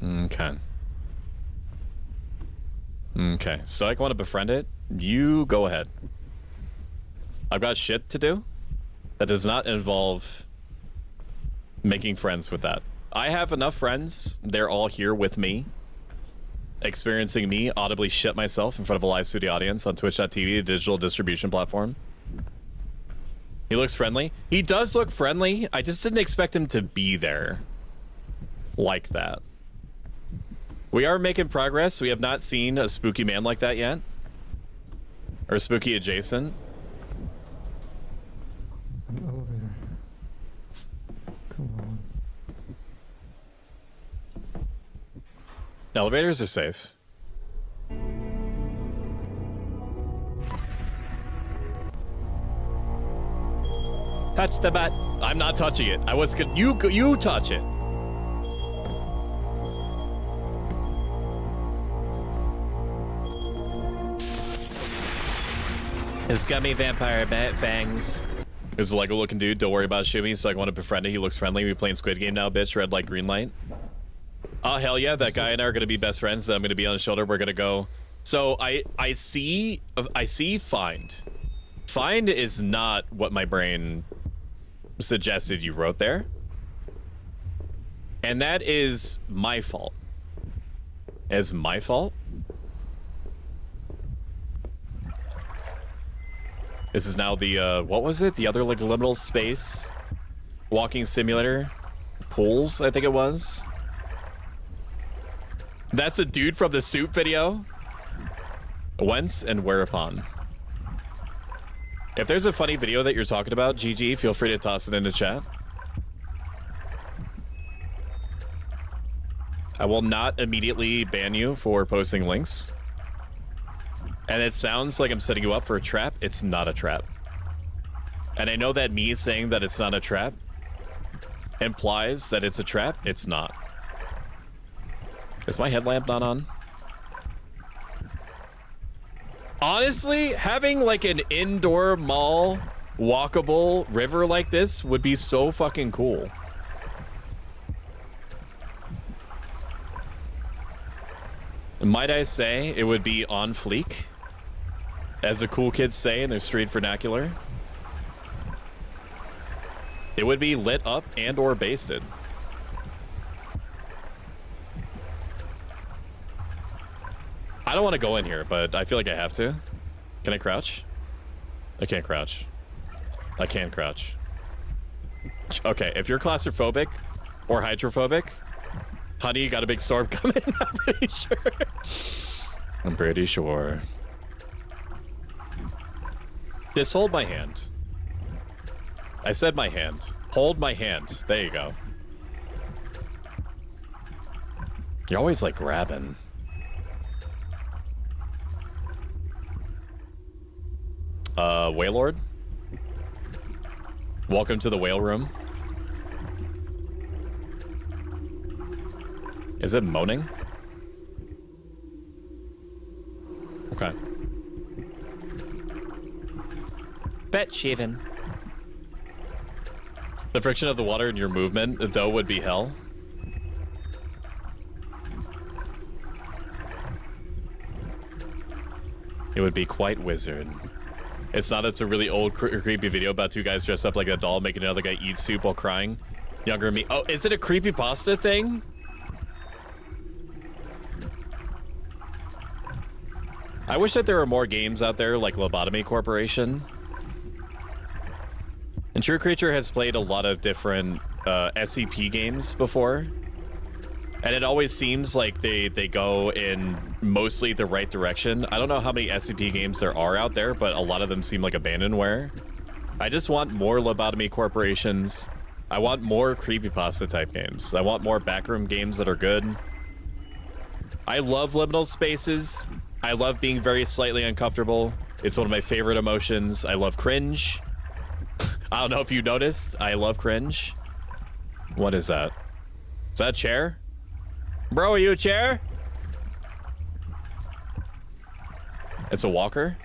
Okay. Okay. Stoic want to befriend it? You go ahead. I've got shit to do. That does not involve making friends with that. I have enough friends. They're all here with me. Experiencing me audibly shit myself in front of a live studio audience on Twitch.tv, the digital distribution platform. He looks friendly. He does look friendly. I just didn't expect him to be there like that. We are making progress. We have not seen a spooky man like that yet. Or spooky adjacent. An elevator. Come on. Elevators are safe. Touch the butt. I'm not touching it. I was good. You touch it. His gummy vampire bat fangs. There's a Lego looking dude. Don't worry about shooting. So I want to befriend it. He looks friendly. We playing Squid Game now, bitch. Red light, green light. Oh hell yeah! That guy and I are gonna be best friends. I'm gonna be on his shoulder. We're gonna go. So I see find. Find is not what my brain suggested you wrote there, and that is my fault. Is my fault. This is now the what was it? The other like liminal space walking simulator pools. I think it was. That's a dude from the soup video. Whence and whereupon. If there's a funny video that you're talking about, GG, feel free to toss it in the chat. I will not immediately ban you for posting links. And it sounds like I'm setting you up for a trap. It's not a trap. And I know that me saying that it's not a trap implies that it's a trap. It's not. Is my headlamp not on? Honestly, having like an indoor mall walkable river like this would be so fucking cool. Might I say it would be on fleek, as the cool kids say in their street vernacular. It would be lit up and or basted. I don't want to go in here, but I feel like I have to. Can I crouch? I can't crouch. I can crouch. Okay, if you're claustrophobic or hydrophobic, honey, you got a big storm coming. I'm pretty sure. I'm pretty sure. Just hold my hand. I said my hand. Hold my hand. There you go. You're always like grabbing. Whalelord? Welcome to the whale room. Is it moaning? Okay. Bet shaven. The friction of the water in your movement, though, would be hell. It would be quite wizard. It's not. It's a really old, creepy video about two guys dressed up like a doll making another guy eat soup while crying. Younger me. Oh, is it a creepypasta thing? I wish that there were more games out there like Lobotomy Corporation. And True Creature has played a lot of different SCP games before. And it always seems like they go in mostly the right direction. I don't know how many SCP games there are out there, but a lot of them seem like abandonware. I just want more lobotomy corporations. I want more creepypasta type games. I want more backroom games that are good. I love liminal spaces. I love being very slightly uncomfortable. It's one of my favorite emotions. I love cringe. I don't know if you noticed. I love cringe. What is that? Is that a chair? Bro, are you a chair? It's a walker?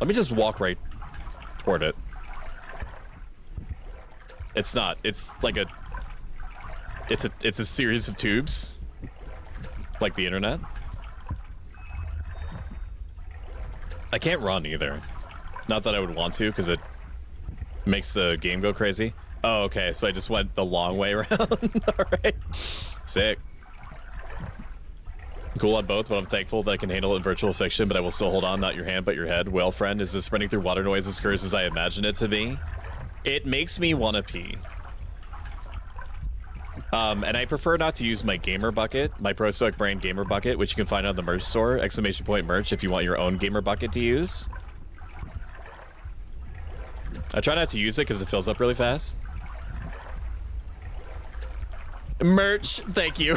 Let me just walk right toward it. It's not. It's like a... It's a series of tubes. Like the internet. I can't run either. Not that I would want to, because it makes the game go crazy. Oh, okay, so I just went the long way around. Alright. Sick. Cool on both, but I'm thankful that I can handle it in virtual fiction, but I will still hold on, not your hand, but your head. Well, friend, is this sprinting through water noise as cursed as I imagine it to be? It makes me want to pee. And I prefer not to use my gamer bucket, my ProStoic brand gamer bucket, which you can find on the merch store, !merch, if you want your own gamer bucket to use. I try not to use it because it fills up really fast. Merch, thank you.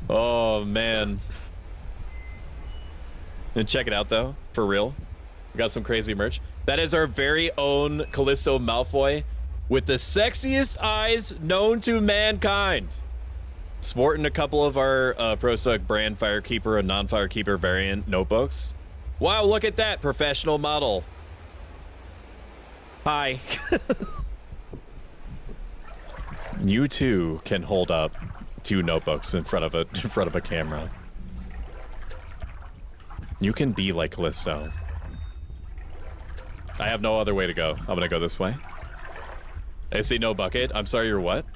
Oh, man. And check it out, though, for real. We got some crazy merch. That is our very own Callisto Malfoy with the sexiest eyes known to mankind. Sporting a couple of our ProStoic brand Firekeeper and non-Firekeeper variant notebooks. Wow, look at that professional model. Hi. You too can hold up 2 notebooks in front of a camera. You can be like Callisto. I have no other way to go. I'm gonna go this way. I see no bucket. I'm sorry, you're what?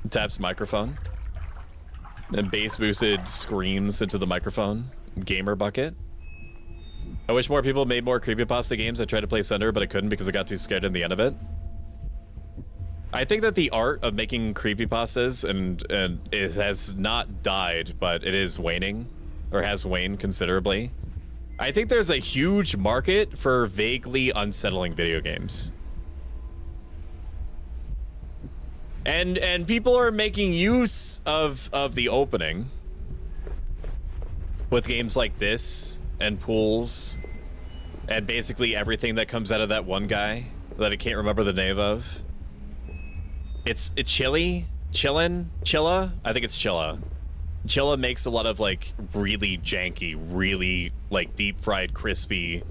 Taps microphone. And bass boosted screams into the microphone. Gamer bucket. I wish more people made more creepypasta games. I tried to play Cinder, but I couldn't because I got too scared in the end of it. I think that the art of making creepypastas and it has not died, but it is waning, or has waned considerably. I think there's a huge market for vaguely unsettling video games. And people are making use of the opening with games like this and pools and basically everything that comes out of that one guy that I can't remember the name of. It's Chilla? I think it's Chilla. Chilla makes a lot of like really janky, really like deep fried, crispy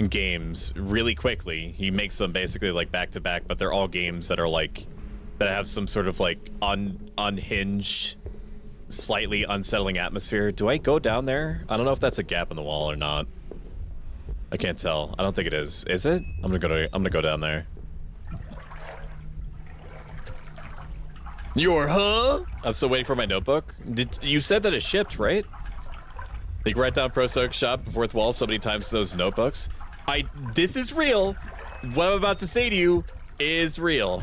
games really quickly. He makes them basically like back to back, but they're all games that are like, that have some sort of like unhinged, slightly unsettling atmosphere. Do I go down there? I don't know if that's a gap in the wall or not. I can't tell. I don't think it is. Is it? I'm gonna go down there. Huh? I'm still waiting for my notebook. You said that it shipped, right? You can write down ProStoic shop fourth wall so many times in those notebooks. This is real. What I'm about to say to you is real.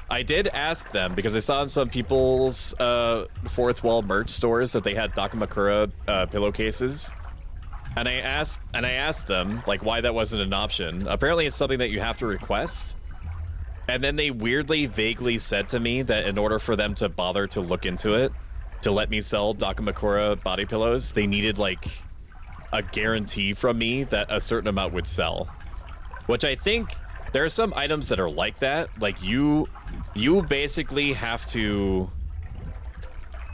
I did ask them because I saw in some people's fourth wall merch stores that they had Dakamakura pillowcases. And I asked them like why that wasn't an option. Apparently it's something that you have to request. And then they weirdly, vaguely said to me that in order for them to bother to look into it, to let me sell Dakamakura body pillows, they needed like a guarantee from me that a certain amount would sell. Which I think there are some items that are like that. Like you basically have to,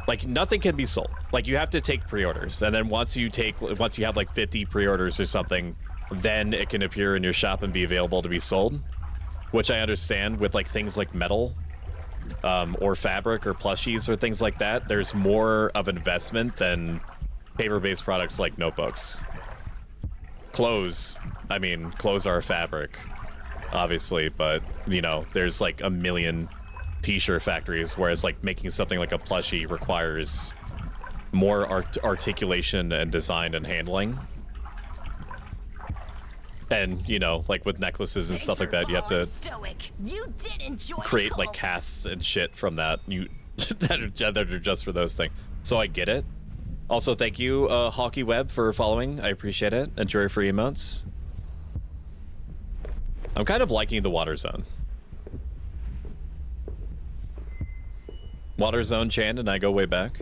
like nothing can be sold. Like you have to take pre-orders. And then once you have like 50 pre-orders or something, then it can appear in your shop and be available to be sold. Which I understand with like things like metal or fabric or plushies or things like that. There's more of investment than paper-based products like notebooks. Clothes are a fabric, obviously, but you know, there's like a million t-shirt factories, whereas like making something like a plushie requires more articulation and design and handling. And, you know, like with necklaces and stuff like that, you have to stoic. You did enjoy create like cult. casts and shit from that. That are just for those things. So I get it. Also, thank you, Hockey Web, for following. I appreciate it. Enjoy your free emotes. I'm kind of liking the water zone. Water zone Chan and I go way back.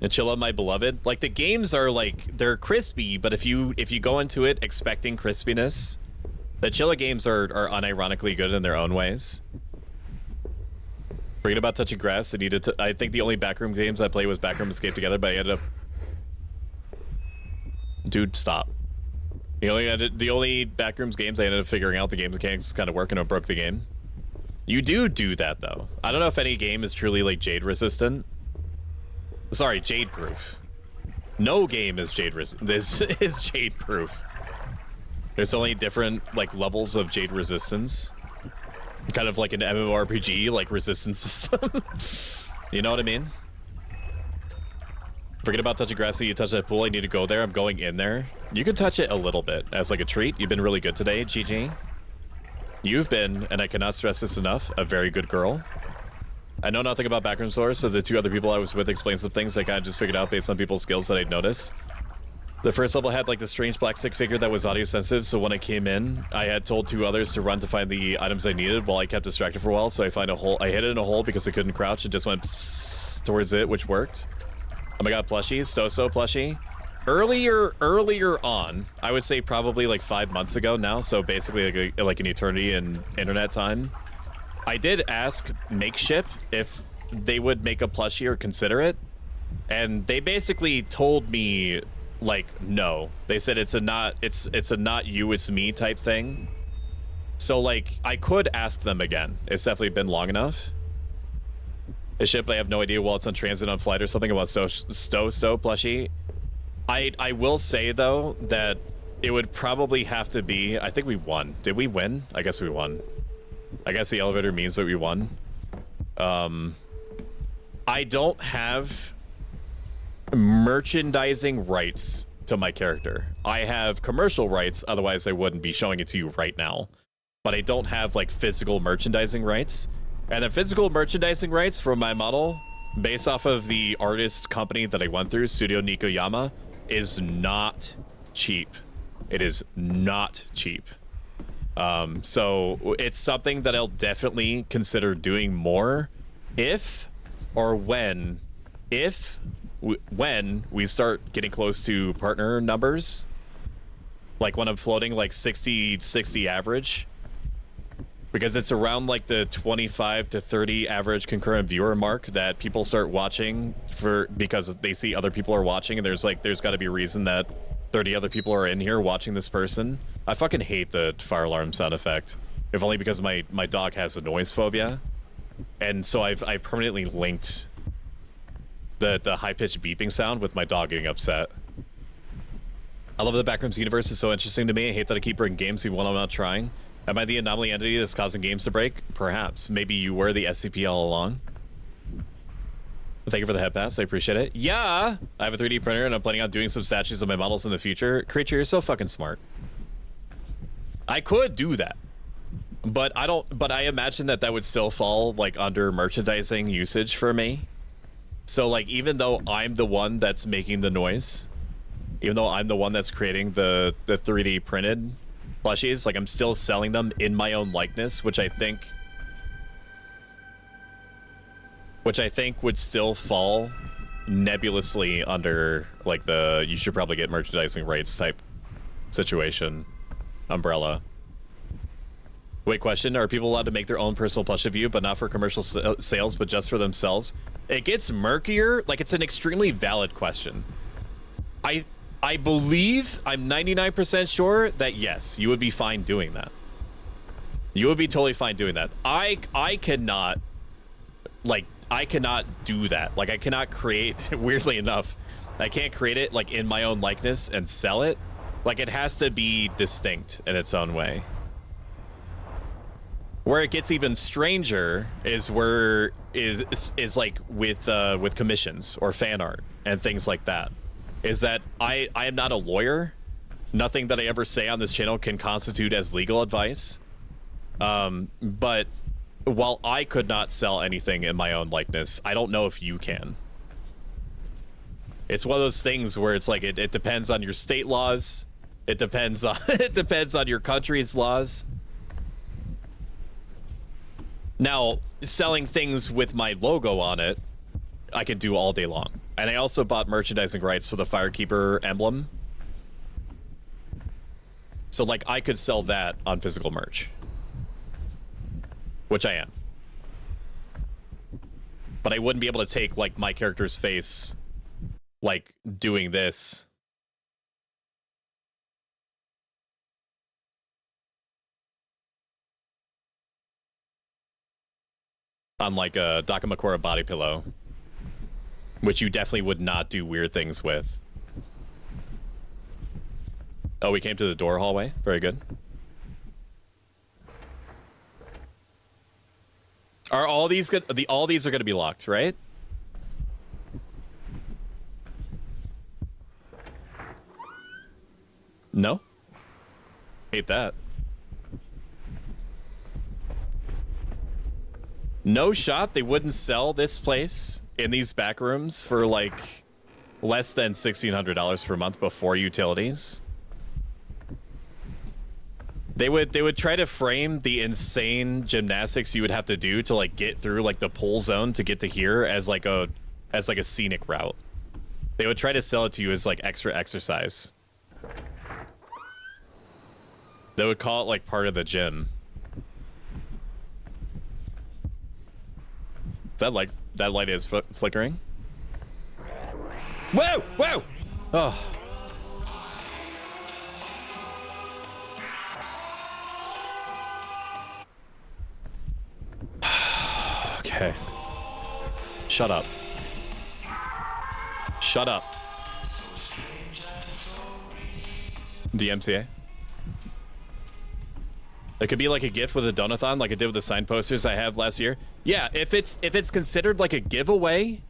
And Chilla, my beloved. Like, the games are like, they're crispy, but if you go into it expecting crispiness, the Chilla games are unironically good in their own ways. Forget about touching grass. I think the only backroom games I played was Backroom Escape Together, but I ended up... Dude, stop. The only Backrooms games I ended up figuring out the game mechanics kind of work and it broke the game. You do that, though. I don't know if any game is truly, like, Jade resistant. Sorry, Jade proof. No game is Jade is Jade proof. There's only different, like, levels of Jade resistance. Kind of like an MMORPG, like, resistance system. You know what I mean? Forget about touching grass. So you touch that pool, I need to go there. I'm going in there. You can touch it a little bit as like a treat. You've been really good today, GG. You've been, and I cannot stress this enough, a very good girl. I know nothing about backroom stores, so the two other people I was with explained some things I kind of just figured out based on people's skills that I'd noticed. The first level had like the strange black stick figure that was audio sensitive, so when I came in, I had told two others to run to find the items I needed while I kept distracted for a while, so I find a hole. I hid it in a hole because I couldn't crouch and just went towards it, which worked. Oh my god, plushie, Stoso plushie. Earlier on, I would say probably like 5 months ago now, so basically like an eternity in internet time, I did ask Makeship if they would make a plushie or consider it, and they basically told me like no. They said it's a not you, it's me type thing. So like I could ask them again. It's definitely been long enough. A ship, I have no idea while it's on transit on flight or something about Sto plushie. I will say though that it would probably have to be, I think we won. Did we win? I guess we won. I guess the elevator means that we won. I don't have merchandising rights to my character. I have commercial rights, otherwise I wouldn't be showing it to you right now. But I don't have like physical merchandising rights. And the physical merchandising rights for my model, based off of the artist company that I went through, Studio Nikoyama, is not cheap. It is not cheap. So it's something that I'll definitely consider doing more if when we start getting close to partner numbers. Like when I'm floating like 60 average. Because it's around like the 25 to 30 average concurrent viewer mark that people start watching because they see other people are watching, and there's got to be a reason that 30 other people are in here watching this person. I fucking hate the fire alarm sound effect, if only because my dog has a noise phobia, and so I've permanently linked the high-pitched beeping sound with my dog getting upset. I love the Backrooms universe. It's so interesting to me. I hate that I keep breaking games even when I'm not trying. Am I the anomaly entity that's causing games to break? Perhaps. Maybe you were the SCP all along. Thank you for the head pass. I appreciate it. Yeah! I have a 3D printer and I'm planning on doing some statues of my models in the future. Creature, you're so fucking smart. I could do that. But I imagine that would still fall like under merchandising usage for me. So like even though I'm the one that's making the noise, even though I'm the one that's creating the 3D printed plushies, like I'm still selling them in my own likeness, which I think would still fall nebulously under like the you should probably get merchandising rights type situation umbrella. Wait, question, are people allowed to make their own personal plush of you but not for commercial sales but just for themselves? It gets murkier. Like, it's an extremely valid question. I believe, I'm 99% sure that yes, you would be fine doing that. You would be totally fine doing that. I cannot do that. Like, I cannot create, weirdly enough, I can't create it like in my own likeness and sell it. Like, it has to be distinct in its own way. Where it gets even stranger is like with commissions or fan art and things like that. Is that I am not a lawyer, Nothing that I ever say on this channel can constitute as legal advice. But while I could not sell anything in my own likeness, I don't know if you can. It's one of those things where it's like it depends on your state laws. It depends on it depends on your country's laws. Now, selling things with my logo on it, I can do all day long. And I also bought merchandising rights for the Firekeeper emblem. So, like, I could sell that on physical merch. Which I am. But I wouldn't be able to take, like, my character's face, like, doing this. On, like, a Dakamakura body pillow. Which you definitely would not do weird things with. Oh, we came to the door hallway. Very good. Are all these good? All these are going to be locked, right? No? Hate that. No shot they wouldn't sell this place in these back rooms for like less than $1,600 per month before utilities. They would try to frame the insane gymnastics you would have to do to like get through like the pull zone to get to here as like a scenic route. They would try to sell it to you as like extra exercise. They would call it like part of the gym. That light is flickering. Whoa! Whoa! Oh. Okay. Shut up. Shut up. DMCA. It could be like a gift with a donathon, like I did with the sign posters I have last year. Yeah, if it's considered like a giveaway,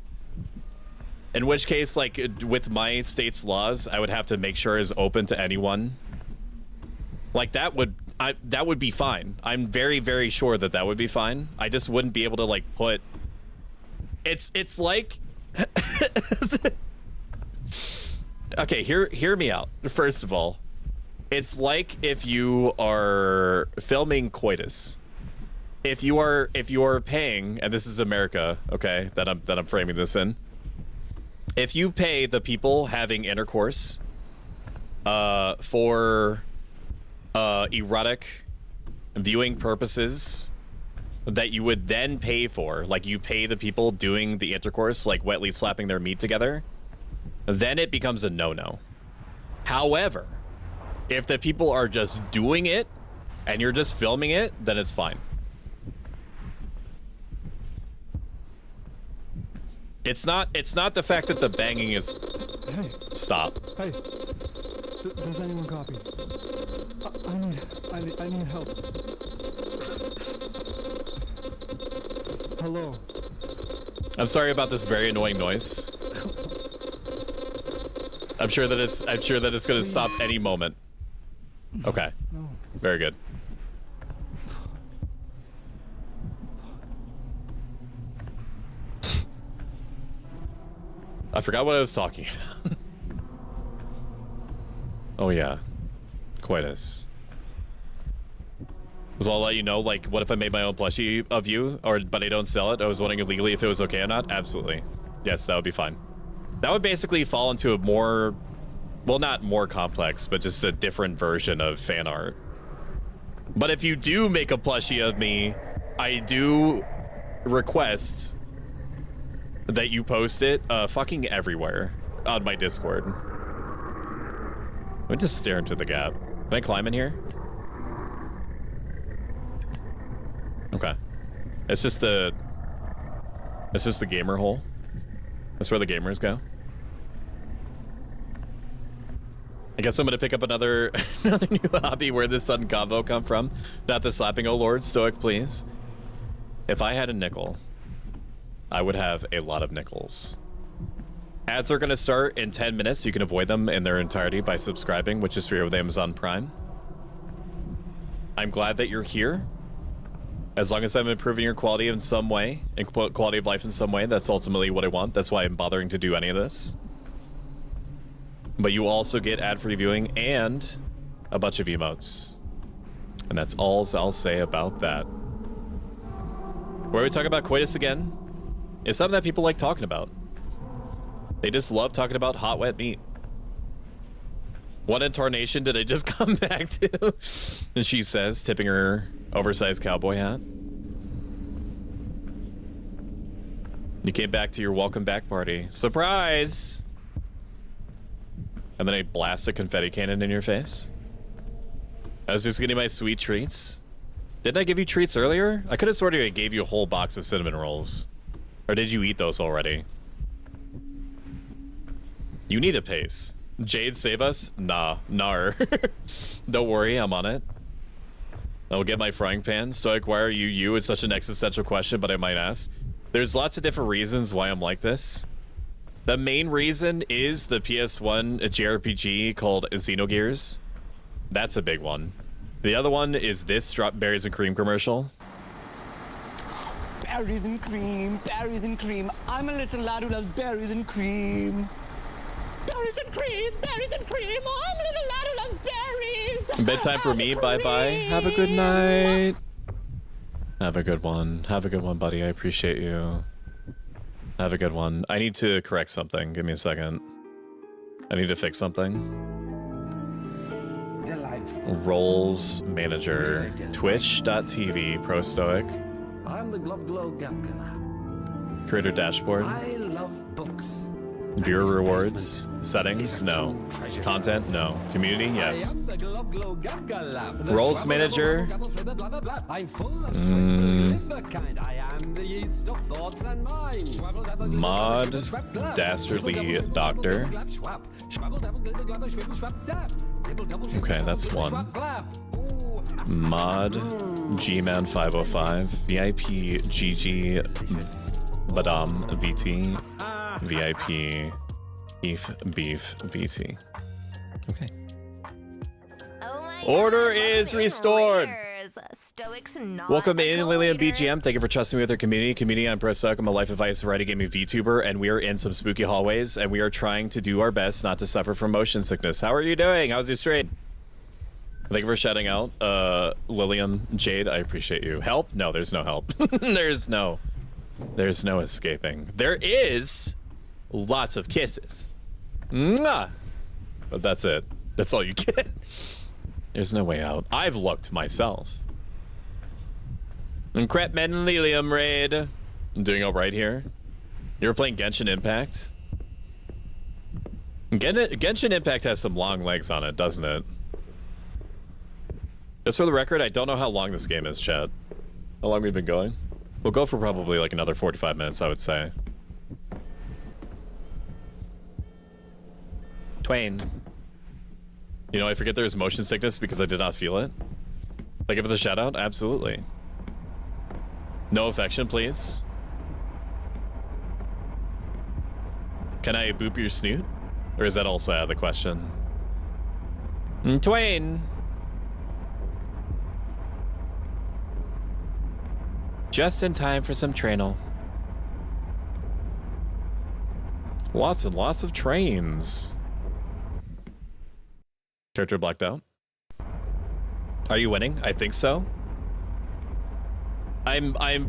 in which case, like with my state's laws, I would have to make sure it's open to anyone. Like that would be fine. I'm very, very sure that would be fine. I just wouldn't be able to like put. It's like. Okay, hear me out. First of all. It's like if you are filming coitus. If you are paying, and this is America, okay, that I'm framing this in. If you pay the people having intercourse for erotic viewing purposes that you would then pay for, like you pay the people doing the intercourse, like wetly slapping their meat together, then it becomes a no-no. However, if the people are just doing it and you're just filming it, then it's fine. It's not the fact that the banging is. Hey. Stop. Hey. Does anyone copy? I need help. Hello. I'm sorry about this very annoying noise. I'm sure that it's going to stop any moment. Okay. No. Very good. I forgot what I was talking about. Oh yeah. Coitus. So I'll let you know, like, what if I made my own plushie of you, but I don't sell it? I was wondering illegally if it was okay or not. Absolutely. Yes, that would be fine. That would basically fall into a more, well, not more complex, but just a different version of fan art. But if you do make a plushie of me, I do request that you post it fucking everywhere on my Discord. Let me just stare into the gap. Can I climb in here? Okay. It's just the gamer hole. That's where the gamers go. I guess I'm gonna pick up another new hobby. Where this sudden combo come from? Not the slapping, oh lord. Stoic, please. If I had a nickel, I would have a lot of nickels. Ads are going to start in 10 minutes. You can avoid them in their entirety by subscribing, which is free with Amazon Prime. I'm glad that you're here. As long as I'm improving your quality in some way, and quality of life in some way, that's ultimately what I want. That's why I'm bothering to do any of this. But you also get ad-free viewing and a bunch of emotes. And that's all I'll say about that. Where we talk about coitus again is something that people like talking about. They just love talking about hot, wet meat. What incarnation did I just come back to? And she says, tipping her oversized cowboy hat. You came back to your welcome back party. Surprise! And then I blast a confetti cannon in your face. I was just getting my sweet treats. Didn't I give you treats earlier? I could have sworn I gave you a whole box of cinnamon rolls. Or did you eat those already? You need a pace. Jade, save us? Nah, nar. Don't worry, I'm on it. I'll get my frying pan. Stoic, why are you? It's such an existential question, but I might ask. There's lots of different reasons why I'm like this. The main reason is the PS1 JRPG called Xenogears. That's a big one. The other one is this strawberries and cream commercial. Berries and cream, berries and cream. I'm a little lad who loves berries and cream. Berries and cream, berries and cream. I'm a little lad who loves berries. Bedtime for me, bye-bye. Have a good night. Have a good one. Have a good one, buddy. I appreciate you. Have a good one. I need to correct something. Give me a second. I need to fix something. Roles manager. Twitch.tv. Pro Stoic. I'm the Glob Glow Gapkala. Creator dashboard. I love books. Viewer rewards. Settings? No. Content? No. Community? Yes. Roles manager. Mod. Dastardly Doctor. Okay, that's one. Mod. G-Man 505. VIP GG Badam VT. VIP Beef VT. Okay. Order is restored. Welcome in, Lillian BGM. Thank you for trusting me with our community. Community, I'm Brett Stuck. I'm a life advice variety gaming VTuber, and we are in some spooky hallways, and we are trying to do our best not to suffer from motion sickness. How are you doing? How's your stream? Thank you for shouting out, Lillian Jade. I appreciate you. Help? No, there's no help. There's no escaping. There is lots of kisses. Mwah! But that's it. That's all you get. There's no way out. I've looked myself. And Crepman Lilium raid. I'm doing alright here. You ever playing Genshin Impact? Genshin Impact has some long legs on it, doesn't it? Just for the record, I don't know how long this game is, chat. How long we've been going? We'll go for probably like another 45 minutes, I would say. Twain. You know, I forget there's motion sickness because I did not feel it. Like, give it a shout out? Absolutely. No affection, please. Can I boop your snoot? Or is that also out of the question? Twain. Just in time for some trainal. Lots and lots of trains. Character blacked out. Are you winning? I think so.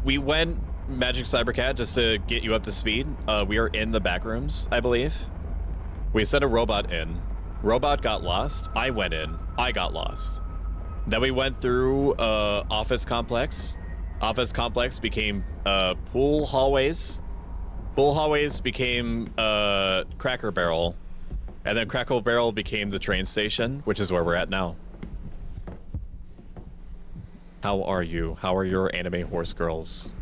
We went Magic Cybercat just to get you up to speed. We are in the back rooms, I believe. We sent a robot in. Robot got lost. I went in. I got lost. Then we went through office complex. Office complex became pool hallways. Pool hallways became Cracker Barrel. And then Cracker Barrel became the train station, which is where we're at now. How are you? How are your anime horse girls?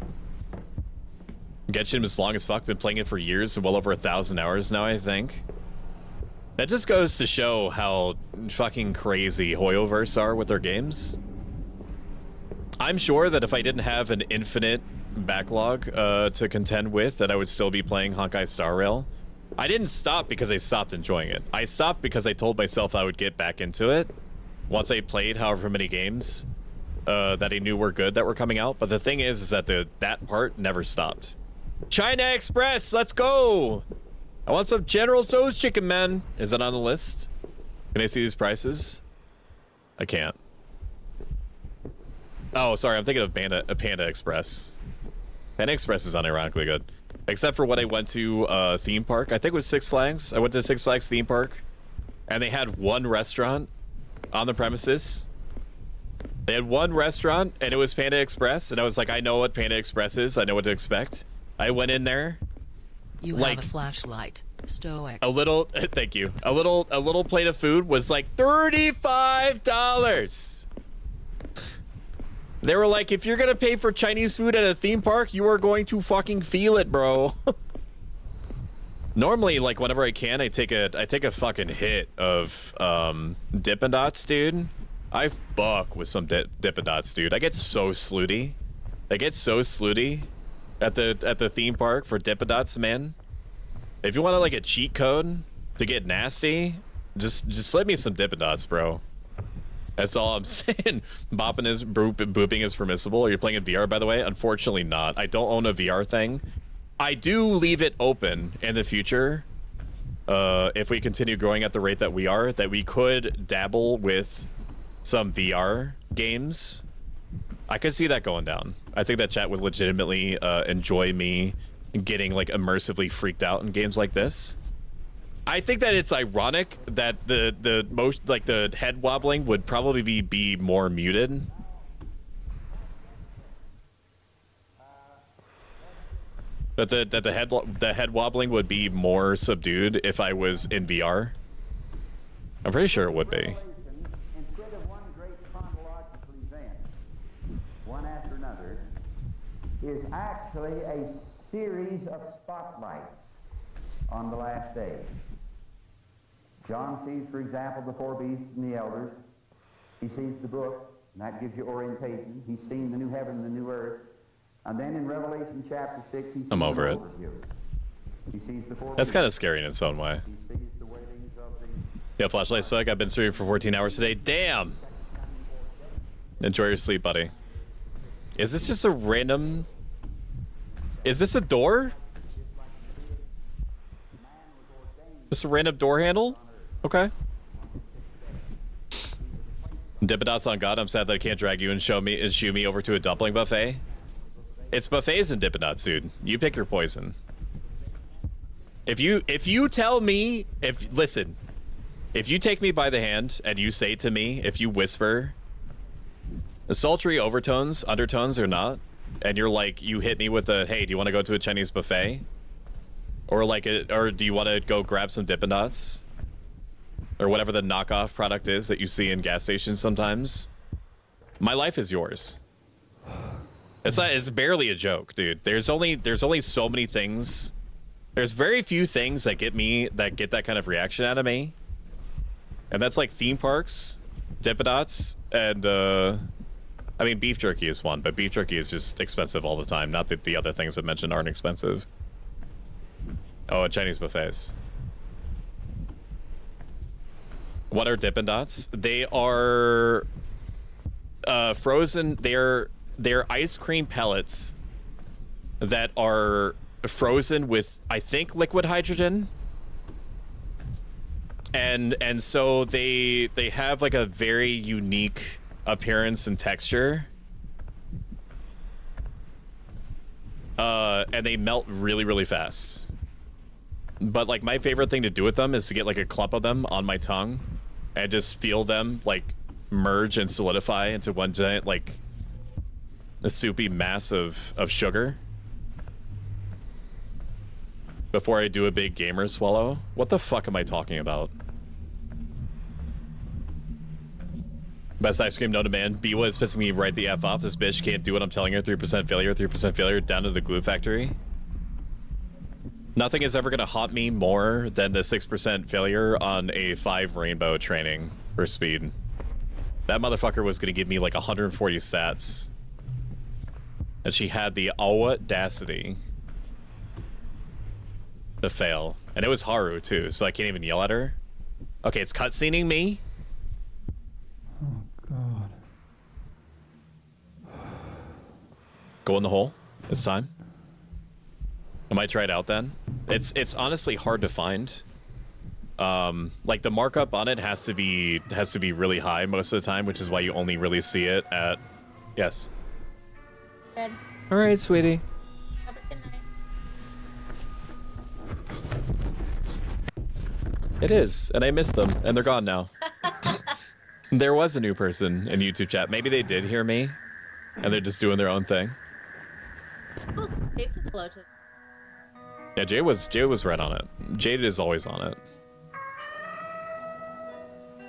Genshin is long as fuck. Been playing it for years and well over 1,000 hours now, I think. That just goes to show how fucking crazy Hoyoverse are with their games. I'm sure that if I didn't have an infinite backlog to contend with, that I would still be playing Honkai Star Rail I didn't stop because I stopped enjoying it. I stopped because I told myself I would get back into it once I played however many games that I knew were good that were coming out. But the thing is that that part never stopped. China Express, let's go! I want some General Tso's chicken, man. Is that on the list? Can I see these prices? I can't. Oh, sorry, I'm thinking of Panda Express. Panda Express is unironically good. Except for when I went to theme park. I think it was Six Flags. I went to Six Flags theme park. And they had one restaurant on the premises. They had one restaurant, and it was Panda Express. And I was like, I know what Panda Express is. I know what to expect. I went in there. You like, have a flashlight. Stoic. A little, thank you. A little plate of food was like $35. They were like, if you're gonna pay for Chinese food at a theme park, you are going to fucking feel it, bro. Normally, like, whenever I can, I take a fucking hit of Dippin' Dots, dude. I fuck with some Dippin' Dots, dude. I get so slutty. I get so slutty at the theme park for Dippin' Dots, man. If you want like a cheat code to get nasty, just slip me some Dippin' Dots, bro. That's all I'm saying. Booping is permissible. Are you playing in VR, by the way? Unfortunately not. I don't own a VR thing. I do leave it open in the future. If we continue growing at the rate that we are, that we could dabble with some VR games. I could see that going down. I think that chat would legitimately enjoy me getting like immersively freaked out in games like this. I think that it's ironic that the most like the head wobbling would probably be more muted. That the head wobbling would be more subdued if I was in VR. I'm pretty sure it would be. Instead of one great chronological event, one after another, is actually a series of spotlights on the last day. John sees, for example, the four beasts and the elders. He sees the book, and that gives you orientation. He's seen the new heaven and the new earth. And then in Revelation chapter 6, he sees I'm over it. He sees the four That's kind of scary in its own way. He sees the wailings of the... Yeah, flashlight swag. I've been streaming for 14 hours today. Damn. Enjoy your sleep, buddy. Is this just a random... Is this a door? Just a random door handle? Okay. Dippin' Dots on God. I'm sad that I can't drag you and shoo me over to a dumpling buffet. It's buffets and Dippin' Dots, dude. You pick your poison. If you tell me, listen, if you take me by the hand and you say to me, if you whisper, the sultry overtones, undertones or not, and you're like, you hit me with a, hey, do you want to go to a Chinese buffet? Or like, or do you want to go grab some Dippin' Dots? Or whatever the knockoff product is that you see in gas stations sometimes. My life is yours. It's barely a joke, dude. There's only so many things. There's very few things that get that kind of reaction out of me. And that's like theme parks, Dippin' Dots, and I mean beef jerky is one, but beef jerky is just expensive all the time. Not that the other things I mentioned aren't expensive. Oh, and Chinese buffets. What are Dippin' Dots? They are frozen. They're ice cream pellets that are frozen with, I think, liquid hydrogen. And so they have like a very unique appearance and texture. And they melt really, really fast. But like my favorite thing to do with them is to get like a clump of them on my tongue and just feel them like merge and solidify into one giant like a soupy mass of sugar before I do a big gamer swallow. What the fuck am I talking about? Best ice cream known to man. Biwa is pissing me right the F off. This bitch can't do what I'm telling her. 3% failure, down to the glue factory. Nothing is ever gonna haunt me more than the 6% failure on a 5 rainbow training for speed. That motherfucker was gonna give me like 140 stats. And she had the audacity a fail. And it was Haru, too, so I can't even yell at her. Okay, it's cutscening me. Oh, God. Go in the hole. It's time. I might try it out then. It's honestly hard to find. Like the markup on it has to be really high most of the time, which is why you only really see it at. Yes. Good. All right, sweetie. Have a good night. It is, and I missed them, and they're gone now. There was a new person in YouTube chat. Maybe they did hear me, and they're just doing their own thing. Oh, it's a floated. Yeah, Jade was right on it. Jade is always on it.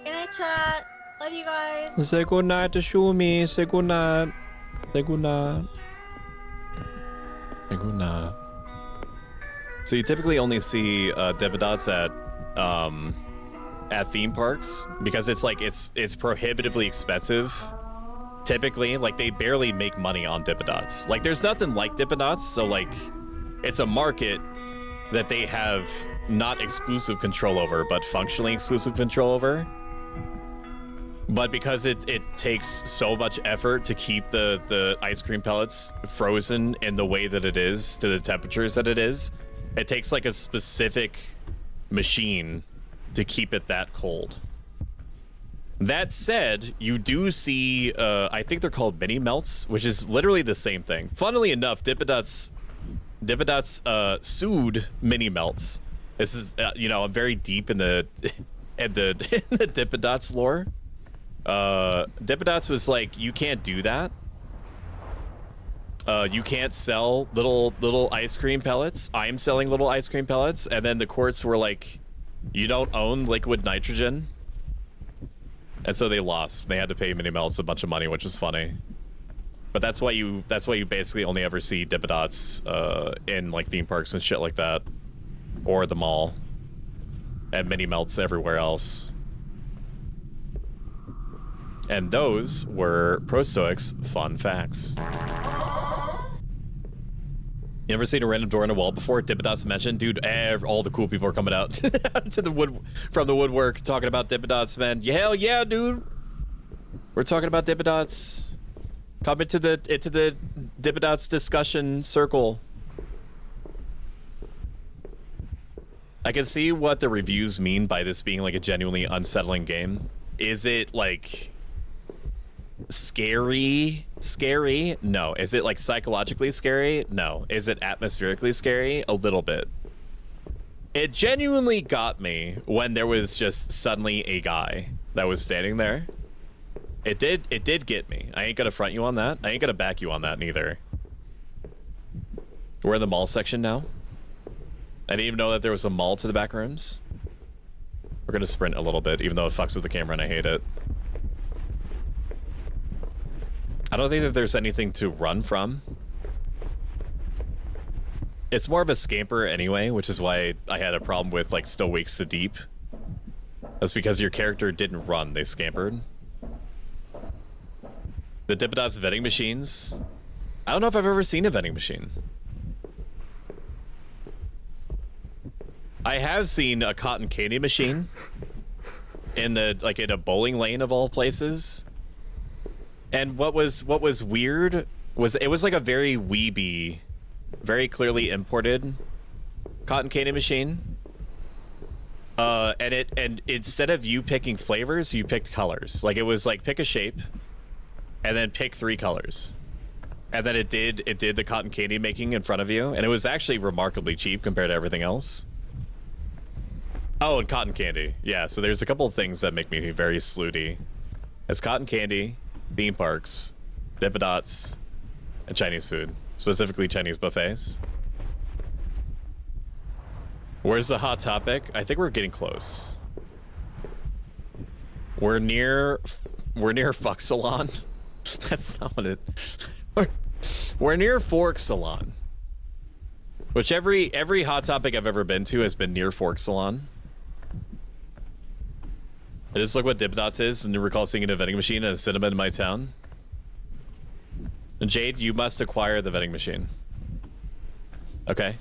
Good night, chat. Love you guys. Say good night to Shumi. Say good night. Say good night. Say good night. So you typically only see Debadots at theme parks because it's like it's prohibitively expensive. Typically, like they barely make money on Dippin' Like there's nothing like Dippin' so like it's a market that they have not exclusive control over, but functionally exclusive control over. But because it takes so much effort to keep the ice cream pellets frozen in the way that it is, to the temperatures that it is, it takes like a specific machine to keep it that cold. That said, you do see, I think they're called mini melts, which is literally the same thing. Funnily enough, Dippin' sued mini melts. This is, you know, I'm very deep in the in the Dippin' lore. Dippin' was like, you can't do that. You can't sell little ice cream pellets. I'm selling little ice cream pellets, and then the courts were like, you don't own liquid nitrogen. And so they lost. They had to pay Mini Melts a bunch of money, which is funny. But that's why you basically only ever see Dippodots in like theme parks and shit like that, or the mall, and Mini Melts everywhere else. And those were Pro Stoic's fun facts. You ever seen a random door in a wall before? Dippodots mentioned, dude. All the cool people are coming out to the from the woodwork talking about Dippodots, man. Yeah, hell yeah, dude. We're talking about Dippodots. Come into the Dippodots discussion circle. I can see what the reviews mean by this being like a genuinely unsettling game. Is it like scary? No. Is it like psychologically scary? No. Is it atmospherically scary? A little bit. It genuinely got me when there was just suddenly a guy that was standing there. It did get me. I ain't gonna front you on that. I ain't gonna back you on that neither. We're in the mall section now. I didn't even know that there was a mall to the back rooms. We're gonna sprint a little bit, even though it fucks with the camera and I hate it. I don't think that there's anything to run from. It's more of a scamper anyway, which is why I had a problem with like Still Wakes the Deep. That's because your character didn't run, they scampered. The Dippodots vending machines. I don't know if I've ever seen a vending machine. I have seen a cotton candy machine in the in a bowling lane of all places. And what was weird was it was like a very weeby, very clearly imported cotton candy machine. And instead of you picking flavors, you picked colors. Like it was like pick a shape and then pick 3 colors. And then it did the cotton candy making in front of you, and it was actually remarkably cheap compared to everything else. Oh, and cotton candy. Yeah, so there's a couple of things that make me very slooty. It's cotton candy, theme parks, Dippodots, and Chinese food. Specifically Chinese buffets. Where's the hot topic? I think we're getting close. We're near Fuck Salon. That's not what it... We're near Fork Salon. Which every hot topic I've ever been to has been near Fork Salon. I just look what Dippodots is and recall seeing a vending machine at a cinema in my town. And Jade, you must acquire the vending machine. Okay.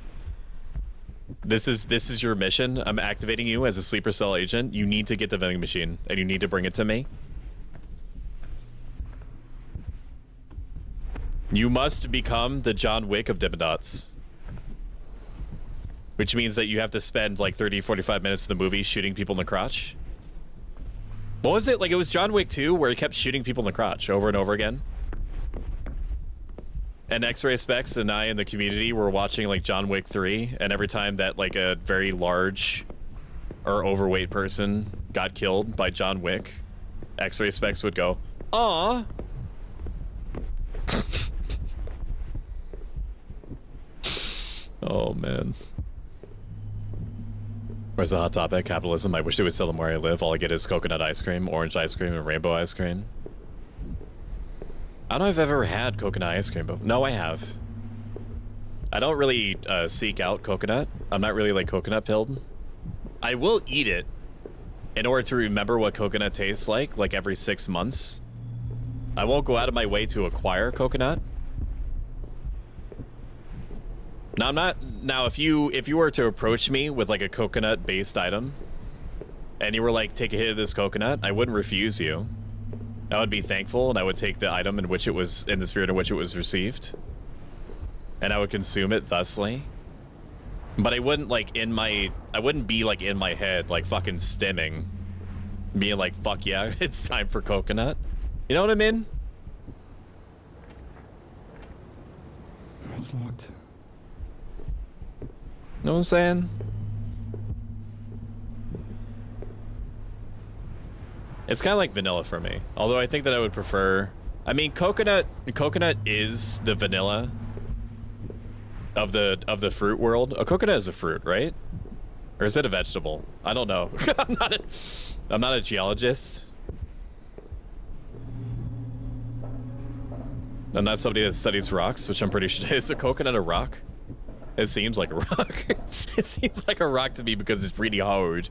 This is your mission. I'm activating you as a sleeper cell agent. You need to get the vending machine, and you need to bring it to me. You must become the John Wick of Dippin' Dots. Which means that you have to spend like 30, 45 minutes of the movie shooting people in the crotch. What was it? Like, it was John Wick 2 where he kept shooting people in the crotch over and over again. And X-Ray Specs and I in the community were watching like John Wick 3, and every time that like a very large or overweight person got killed by John Wick, X-Ray Specs would go, "Aw." Oh man. Where's the hot topic? Capitalism. I wish they would sell them where I live. All I get is coconut ice cream, orange ice cream, and rainbow ice cream. I don't know if I've ever had coconut ice cream, but no, I have. I don't really seek out coconut. I'm not really like coconut pilled. I will eat it in order to remember what coconut tastes like every 6 months. I won't go out of my way to acquire coconut. Now I'm not. Now if you were to approach me with like a coconut based item, and you were like, take a hit of this coconut, I wouldn't refuse you. I would be thankful, and I would take the item in which it was, in the spirit in which it was received, and I would consume it thusly. But I wouldn't like I wouldn't be like in my head like fucking stimming, being like, fuck yeah, it's time for coconut. You know what I mean? It's locked. Know what I'm saying? It's kind of like vanilla for me. Although I think that I would prefer... I mean, coconut is the vanilla of the fruit world. A coconut is a fruit, right? Or is it a vegetable? I don't know. I'm not a geologist. I'm not somebody that studies rocks, which I'm pretty sure. Is a coconut a rock? It seems like a rock. It seems like a rock to me because it's really hard.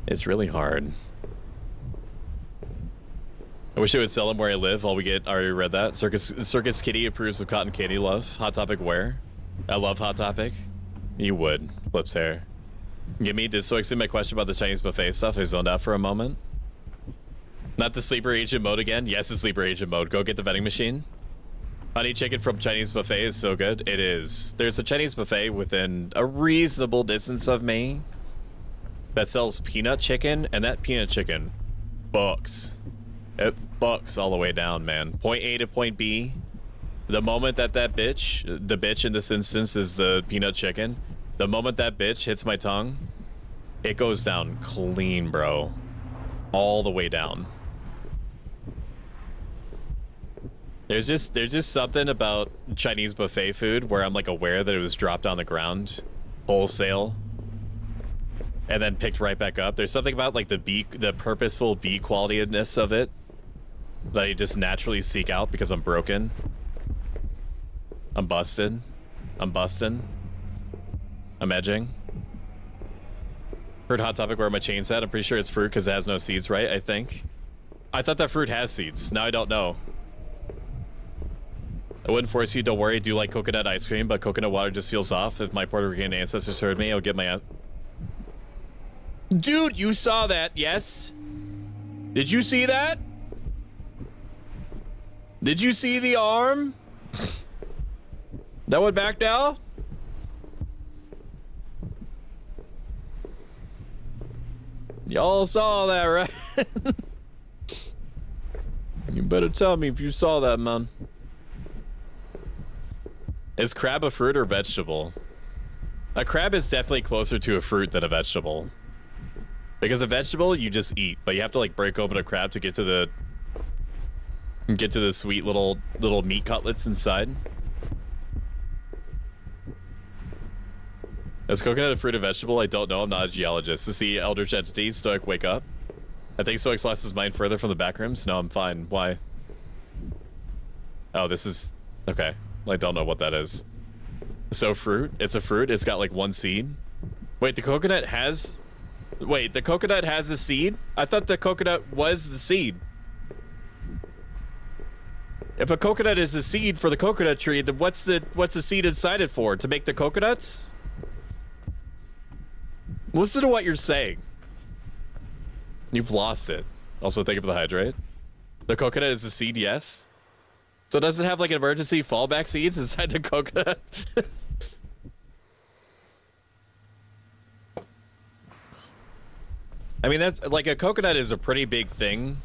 It's really hard. I wish they would sell them where I live. All we get, I already read that. Circus Kitty approves of cotton candy love. Hot Topic where? I love Hot Topic. You would. Flips hair. Give me, did Soik see my question about the Chinese buffet stuff? I zoned out for a moment. Not the sleeper agent mode again? Yes, the sleeper agent mode. Go get the vending machine. Honey chicken from Chinese buffet is so good. It is. There's a Chinese buffet within a reasonable distance of me that sells peanut chicken, and that peanut chicken bucks. It bucks all the way down, man. Point A to point B. The moment that bitch, the bitch in this instance is the peanut chicken, the moment that bitch hits my tongue, it goes down clean, bro. All the way down. There's just something about Chinese buffet food where I'm like aware that it was dropped on the ground wholesale and then picked right back up. There's something about like the purposeful bee qualityness of it that I just naturally seek out because I'm broken. I'm busted. I'm busting. I'm edging. Heard Hot Topic where my chain's at. I'm pretty sure it's fruit because it has no seeds, right? I think. I thought that fruit has seeds. Now I don't know. I wouldn't force you, don't worry. I do like coconut ice cream, but coconut water just feels off. If my Puerto Rican ancestors heard me, I'll get my ass. Dude, you saw that, yes? Did you see that? Did you see the arm? That went back down? Y'all saw that, right? You better tell me if you saw that, man. Is crab a fruit or vegetable? A crab is definitely closer to a fruit than a vegetable. Because a vegetable you just eat, but you have to like break open a crab to get to the sweet little meat cutlets inside. Is coconut a fruit or vegetable? I don't know. I'm not a geologist. To see Eldritch Entities, Stoic, wake up. I think Stoic's lost his mind further from the backrooms. No, I'm fine. Why? Oh, this is... Okay. I don't know what that is. So fruit? It's a fruit? It's got like one seed? Wait, the coconut has... Wait, the coconut has a seed? I thought the coconut was the seed. If a coconut is a seed for the coconut tree, then what's the seed inside it for? To make the coconuts? Listen to what you're saying. You've lost it. Also, thank you for the hydrate. The coconut is a seed, yes. So does it have like emergency fallback seeds inside the coconut? I mean, that's like a coconut is a pretty big thing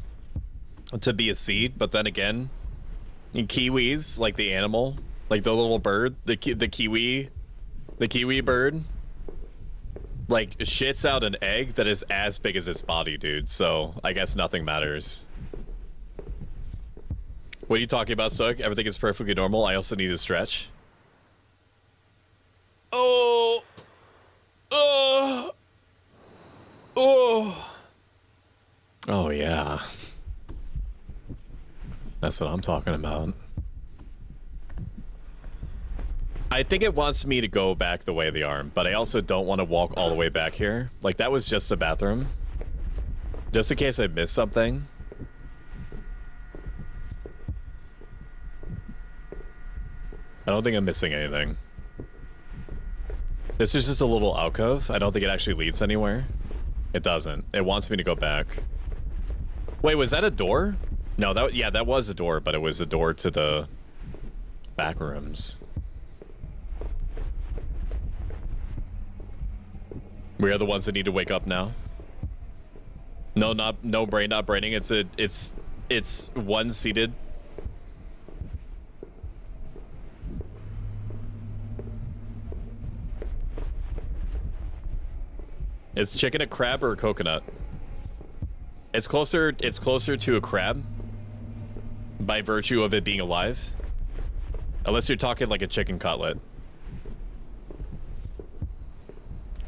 to be a seed, but then again, in kiwis, like the animal, like the little bird, the kiwi bird, like shits out an egg that is as big as its body, dude. So I guess nothing matters. What are you talking about, Stoic? Everything is perfectly normal. I also need to stretch. Oh. Oh, yeah. That's what I'm talking about. I think it wants me to go back the way of the arm, but I also don't want to walk all the way back here. Like, that was just a bathroom. Just in case I missed something. I don't think I'm missing anything. This is just a little alcove. I don't think it actually leads anywhere. It doesn't. It wants me to go back. Wait, was that a door? No, that was a door, but it was a door to the back rooms. We are the ones that need to wake up now. No brain not braining. It's one seated. Is chicken a crab or a coconut? It's closer to a crab by virtue of it being alive. Unless you're talking like a chicken cutlet.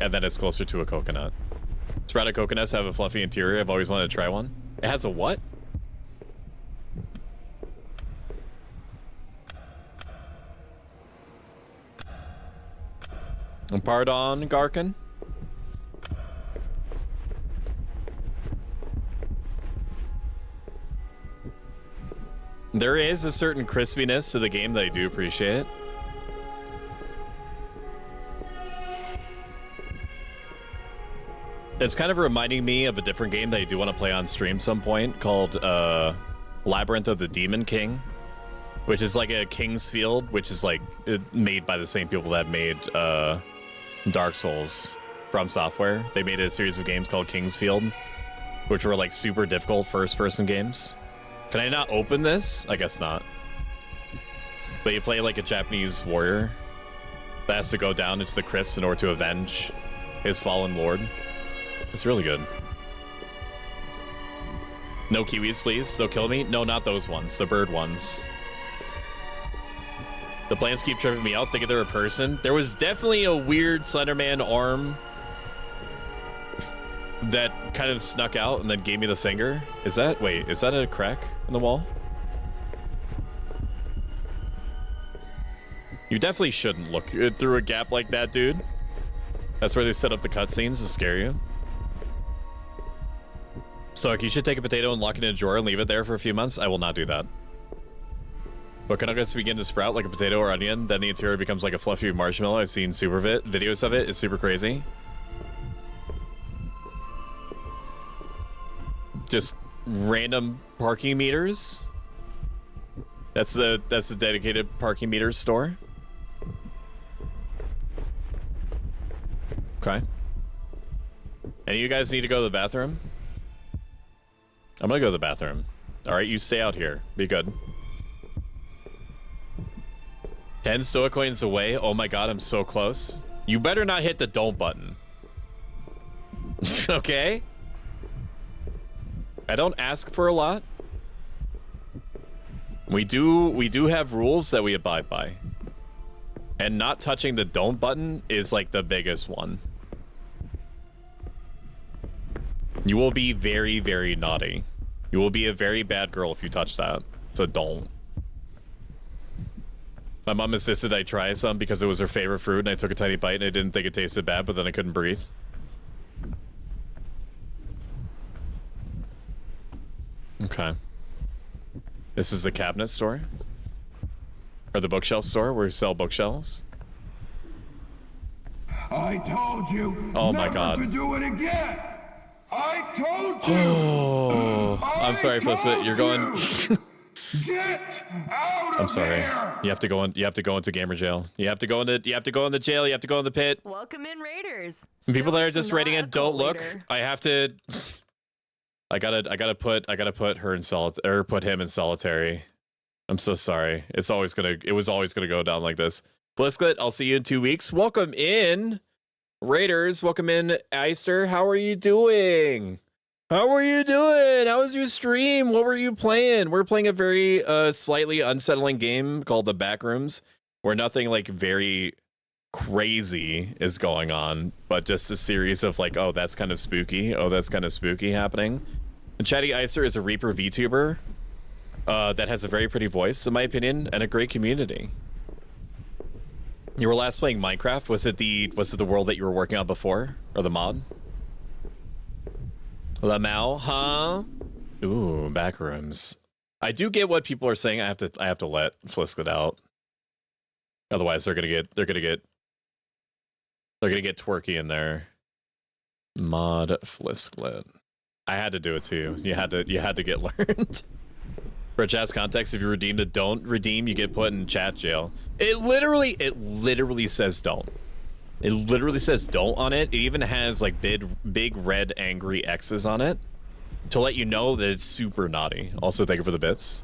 And then it's closer to a coconut. Sprouted coconuts have a fluffy interior. I've always wanted to try one. It has a what? Pardon, Garkin? There is a certain crispiness to the game that I do appreciate. It's kind of reminding me of a different game that I do want to play on stream some point called Labyrinth of the Demon King, which is like a King's Field, which is like made by the same people that made Dark Souls from Software. They made a series of games called King's Field, which were like super difficult first-person games. Can I not open this? I guess not. But you play like a Japanese warrior that has to go down into the crypts in order to avenge his fallen lord. It's really good. No kiwis, please. They'll kill me. No, not those ones. The bird ones. The plants keep tripping me out, thinking they're a person. There was definitely a weird Slenderman arm that kind of snuck out and then gave me the finger. Is that a crack in the wall? You definitely shouldn't look through a gap like that, dude. That's where they set up the cutscenes to scare you. So you should take a potato and lock it in a drawer and leave it there for a few months. I will not do that. But nuggets begin to sprout like a potato or onion, then the interior becomes like a fluffy marshmallow. I've seen videos of it. It's super crazy. Just random parking meters. That's the dedicated parking meters store. Okay. Any of you guys need to go to the bathroom? I'm gonna go to the bathroom. All right, you stay out here. Be good. 10 stoic coins away. Oh my god, I'm so close. You better not hit the don't button. Okay? I don't ask for a lot. We do have rules that we abide by. And not touching the don't button is like the biggest one. You will be very, very naughty. You will be a very bad girl if you touch that. So don't. My mom insisted I try some because it was her favorite fruit, and I took a tiny bite and I didn't think it tasted bad, but then I couldn't breathe. Okay. This is the cabinet store. Or the bookshelf store where we sell bookshelves. I told you Oh my never God. to do it again. I told you. Oh, I'm sorry, Felicity. You're going. Get out of I'm sorry. there. You have to go in. You have to go into gamer jail. You have to go into. You have to go in the jail. You have to go in the pit. Welcome in, Raiders. People that are Stoic's just not rating a it, don't cult look. leader. I have to. I gotta put her in solitary, or put him in solitary. I'm so sorry. It was always gonna go down like this. Blisklet, I'll see you in 2 weeks. Welcome in, Raiders. Welcome in, Eister. How are you doing? How are you doing? How was your stream? What were you playing? We're playing a very slightly unsettling game called the Backrooms, where nothing like very crazy is going on, but just a series of like, oh, that's kind of spooky. Oh, that's kind of spooky happening. And Chatty Eister is a Reaper VTuber that has a very pretty voice, in my opinion, and a great community. You were last playing Minecraft. Was it the world that you were working on before, or the mod? Lamau, huh? Ooh, Backrooms. I do get what people are saying. I have to let Flisk out. Otherwise, they're gonna get twerky in there. Mod Flisklet. I had to do it too. You had to get learned. For chat's context, if you redeem the don't redeem, you get put in chat jail. It literally says don't. It literally says don't on it. It even has like big red angry X's on it to let you know that it's super naughty. Also, thank you for the bits.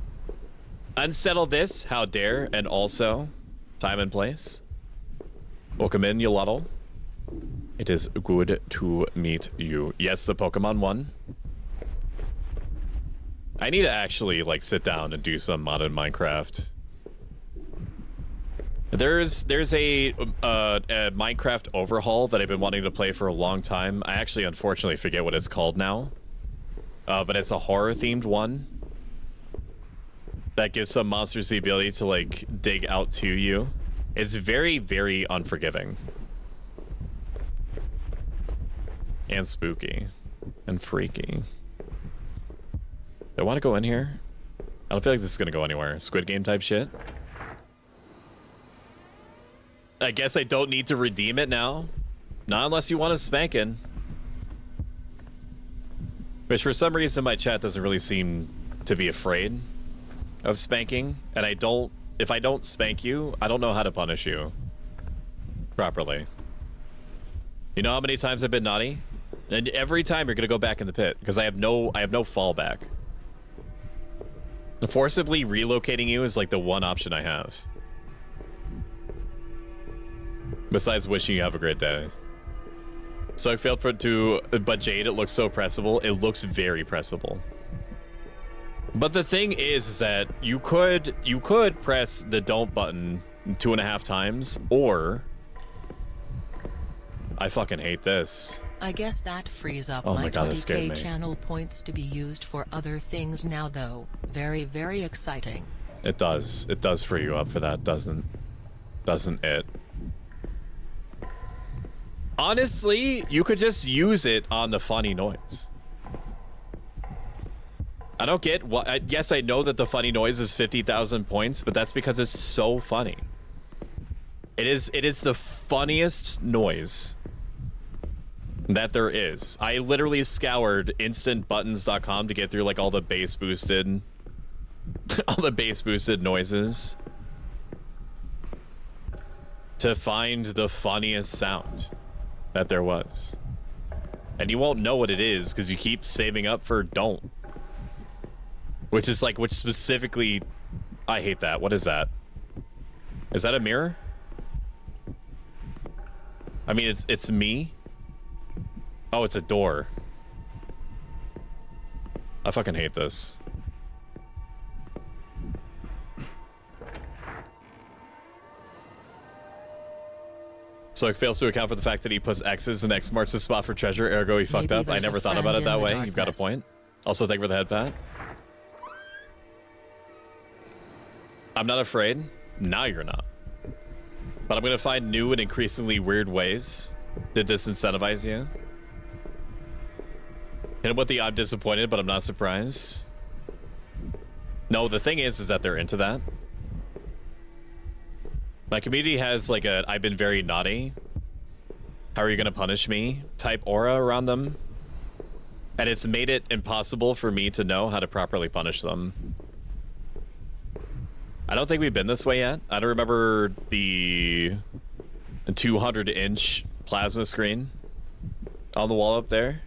Unsettle this, how dare, and also time and place. Welcome in, Yolotl. It is good to meet you. Yes, the Pokemon won. I need to actually like sit down and do some modded Minecraft. There's a Minecraft overhaul that I've been wanting to play for a long time. I actually unfortunately forget what it's called now. But it's a horror themed one that gives some monsters the ability to like dig out to you. It's very, very unforgiving. And spooky. And freaky. Do I want to go in here? I don't feel like this is gonna go anywhere. Squid Game type shit. I guess I don't need to redeem it now. Not unless you want a spanking. Which for some reason my chat doesn't really seem to be afraid of spanking. And if I don't spank you, I don't know how to punish you properly. You know how many times I've been naughty? And every time you're gonna go back in the pit because I have no fallback. Forcibly relocating you is like the one option I have. Besides wishing you have a great day. So I failed but Jade, it looks so pressable. It looks very pressable. But the thing is that you could press the don't button 2.5 times, or I fucking hate this. I guess that frees up Oh my my God, that scared 20k me. channel points to be used for other things now though. Very, very exciting. It does. It does free you up for that, doesn't it? Honestly, you could just use it on the funny noise. I don't get what. Yes, I know that the funny noise is 50,000 points, but that's because it's so funny. It is the funniest noise that there is. I literally scoured instantbuttons.com to get through like all the bass boosted noises to find the funniest sound that there was. And you won't know what it is because you keep saving up for don't. Which specifically, I hate that. What is that? Is that a mirror? I mean, it's me. Oh, it's a door. I fucking hate this. So it fails to account for the fact that he puts X's and X marks the spot for treasure, ergo he fucked Maybe up. I there's never a thought about it friend that in the way. You've got a darkness. point. Also, thank you for the head pat. I'm not afraid. Now you're not. But I'm gonna find new and increasingly weird ways to disincentivize you. And with the I'm disappointed, but I'm not surprised. No, the thing is that they're into that. My community has like a "I've been very naughty, how are you gonna punish me" type aura around them. And it's made it impossible for me to know how to properly punish them. I don't think we've been this way yet. I don't remember the 200-inch plasma screen on the wall up there.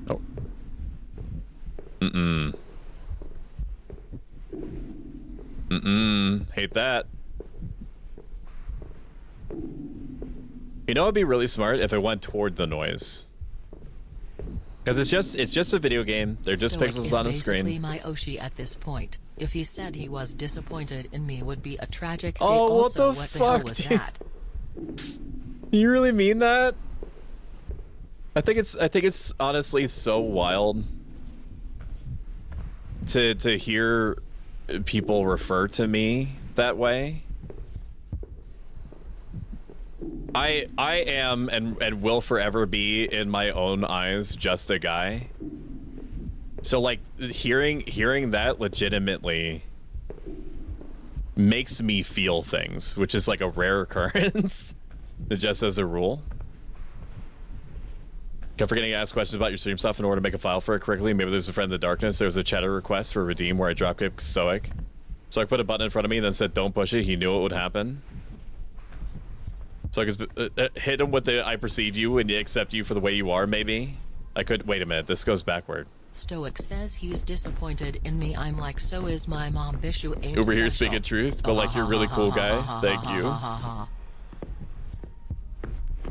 Oh. Hate that. You know, it'd be really smart if it went toward the noise. Because it's just a video game. They're just Stoic pixels is on a screen. basically my Oshi at this point. If he said he was disappointed in me, would be a tragic day. Oh, what Also, the what fuck, the hell was dude? that? You really mean that? I think it's honestly so wild to hear people refer to me that way. I am and will forever be in my own eyes just a guy. So like hearing that legitimately makes me feel things, which is like a rare occurrence. Just as a rule. Kept forgetting to ask questions about your stream stuff in order to make a file for it correctly. Maybe there's a friend in the darkness. There was a chatter request for redeem where I dropkicked Stoic. So I put a button in front of me and then said don't push it. He knew it would happen. So I could hit him with the I perceive you and accept you for the way you are, maybe. I could, wait a minute, this goes backward. Stoic says he's disappointed in me. I'm like, so is my mom. Bishu ain't Uber here special. speaking truth, but like you're a really cool guy. Thank you.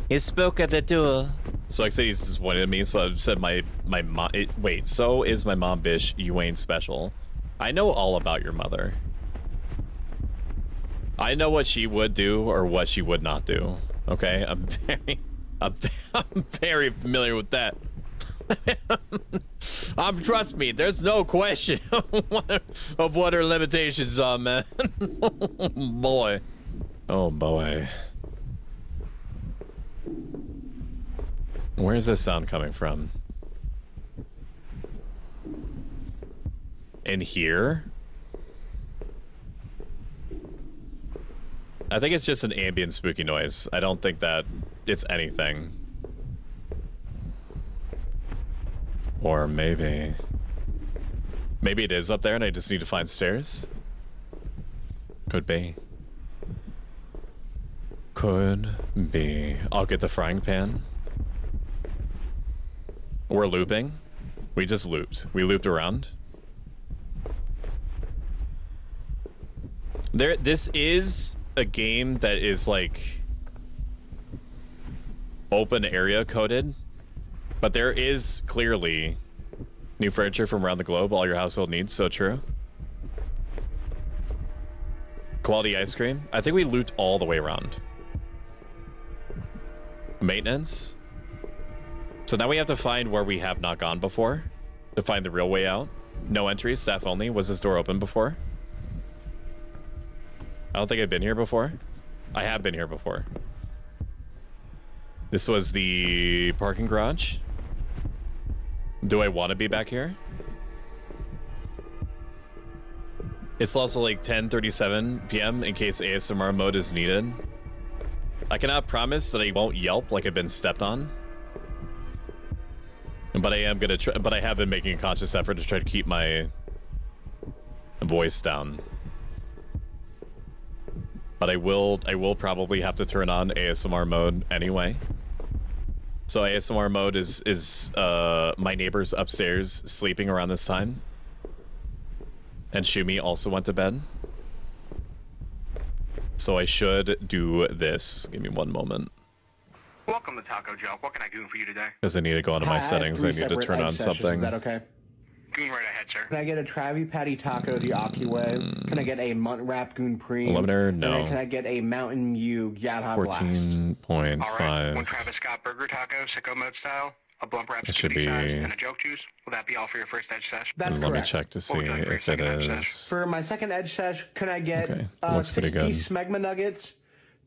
He spoke at the door. So I said he's disappointed in me, so I said my mom, wait, so is my mom, Bish, you ain't special. I know all about your mother. I know what she would do or what she would not do. Okay, I'm very familiar with that. Trust me, there's no question of what her limitations are, man. Boy. Oh boy. Where's this sound coming from? In here? I think it's just an ambient spooky noise. I don't think that it's anything. Or maybe it is up there and I just need to find stairs? Could be. Could be. I'll get the frying pan. We're looping. We just looped. We looped around. This is a game that is like open area coded, but there is clearly new furniture from around the globe. All your household needs. So true. Quality ice cream. I think we looped all the way around. Maintenance. So now we have to find where we have not gone before to find the real way out. No entries, staff only. Was this door open before? I don't think I've been here before. I have been here before. This was the parking garage. Do I want to be back here? It's also like 10:37 p.m. in case ASMR mode is needed. I cannot promise that I won't yelp like I've been stepped on. But I am gonna try, but I have been making a conscious effort to try to keep my voice down. But I will probably have to turn on ASMR mode anyway. So ASMR mode is my neighbors upstairs sleeping around this time. And Shumi also went to bed. So I should do this. Give me one moment. Welcome to Taco Joe. What can I do for you today? Because I need to go into my settings. I need to turn on something. Is that okay? Goon right ahead, sir. Can I get a Travi Patty Taco the Aki way? Can I get a Munt Wrap Goon Preem? Limiter, And no. then can I get a Mountain Dew Yadha Blast? 14.5. All right. One Travis Scott burger taco, sicko mode style, a blunt wrap It should scooty be- size, and a joke juice. Will that be all for your first edge session? That's Let me correct. check to see What would you like for your if it second edge is. For my second edge sesh, can I get Okay, looks pretty good. 6-piece Smegma Nuggets,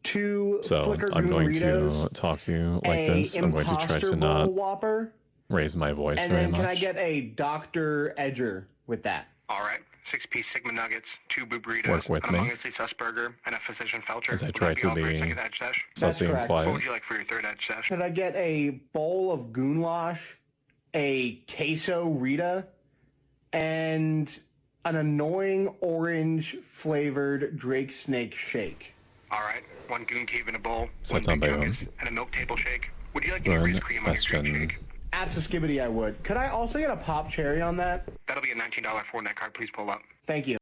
2 So Flicker I'm Goon going Doritos, to talk to you like a this. I'm going to try Imposter to Bowl not Whopper, raise my voice And very then much. can I get a Dr. Edger with that? All right. 6-piece Sigma Nuggets, 2 Boo Burritos, Work with an me. Among Us Sus Burger, and a Physician Felcher. As I Would try that to all for your be second edge dash? sussy and correct. What quiet. would you like for your third edge dash? Could I get a bowl of goulash, a queso Rita, and an annoying orange flavored Drake Snake shake? All right. 1 Goon Cave in a bowl, Set 1 down Big by Nuggets, whom? and a milk table shake. Would you like any Run, Reese cream on your drink question. shake? Absa-skibbity, I would. Could I also get a pop cherry on that? That'll be a $19 Fortnite card. Please pull up. Thank you.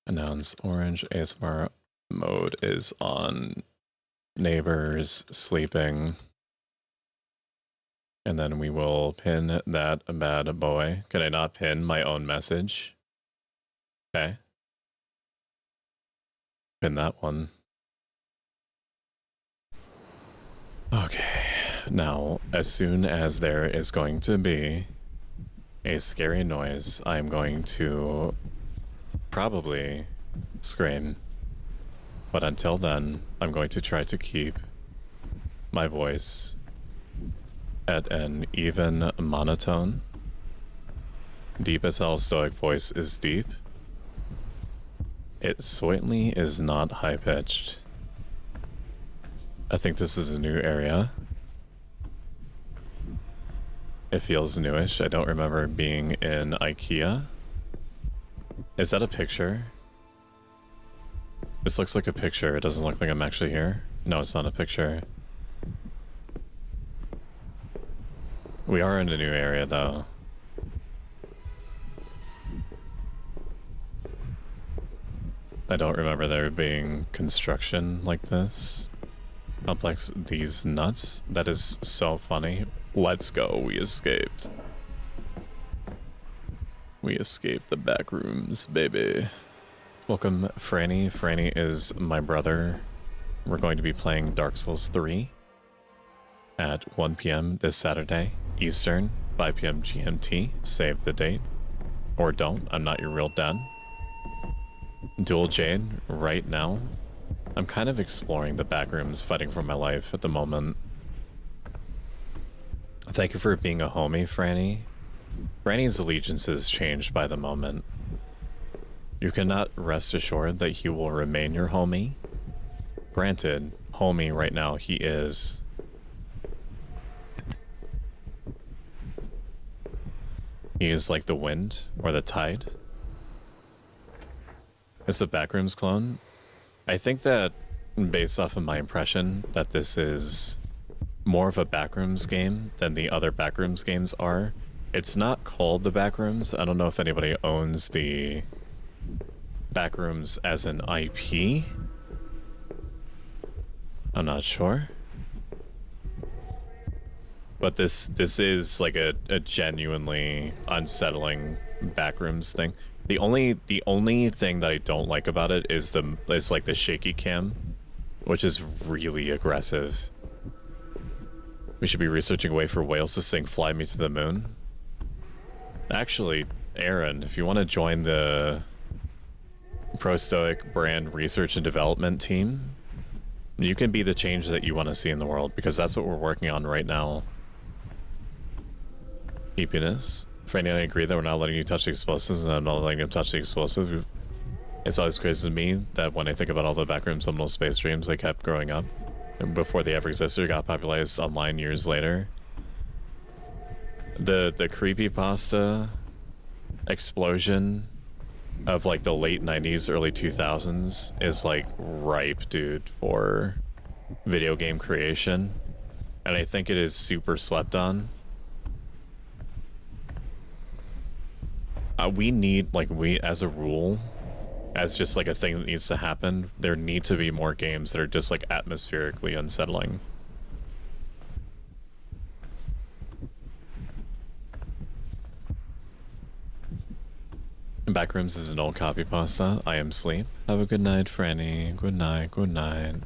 Announce orange ASMR mode is on. Neighbors sleeping. And then we will pin that bad boy. Can I not pin my own message? Okay. Pin that one. Okay. Now, as soon as there is going to be a scary noise, I'm going to probably scream. But until then, I'm going to try to keep my voice at an even monotone. Deep as hell stoic voice is deep. It certainly is not high-pitched. I think this is a new area. It feels newish. I don't remember being in IKEA. Is that a picture? This looks like a picture. It doesn't look like I'm actually here. No, it's not a picture. We are in a new area, though. I don't remember there being construction like this. Complex these nuts. That is so funny. Let's go. We escaped. We escaped the back rooms, baby. Welcome, Franny. Franny is my brother. We're going to be playing Dark Souls 3 at 1 p.m. this Saturday, Eastern, 5 p.m. GMT. Save the date. Or don't. I'm not your real dad. Dual Jade right now. I'm kind of exploring the back rooms, fighting for my life at the moment. Thank you for being a homie, Franny. Franny's allegiance is changed by the moment. You cannot rest assured that he will remain your homie. Granted, homie right now he is. He is like the wind or the tide. It's a Backrooms clone. I think that, based off of my impression, that this is more of a Backrooms game than the other Backrooms games are. It's not called the Backrooms. I don't know if anybody owns the Backrooms as an IP. I'm not sure. But this is like a genuinely unsettling Backrooms thing. The only thing that I don't like about it is like the shaky cam, which is really aggressive. We should be researching a way for whales to sing "Fly Me to the Moon." Actually, Aaron, if you want to join the Pro Stoic brand research and development team, you can be the change that you want to see in the world, because that's what we're working on right now. Keepiness. Franny and I agree that we're not letting you touch the explosives, and I'm not letting him touch the explosive. It's always crazy to me that when I think about all the backroom liminal space dreams they kept growing up before they ever existed, got popularized online years later. The creepypasta explosion of like the late 90s, early 2000s is like ripe, dude, for video game creation. And I think it is super slept on. We need, like, as a rule, as just like a thing that needs to happen, there need to be more games that are just like atmospherically unsettling. Backrooms is an old copy pasta. I am sleep. Have a good night, Franny. Good night, good night.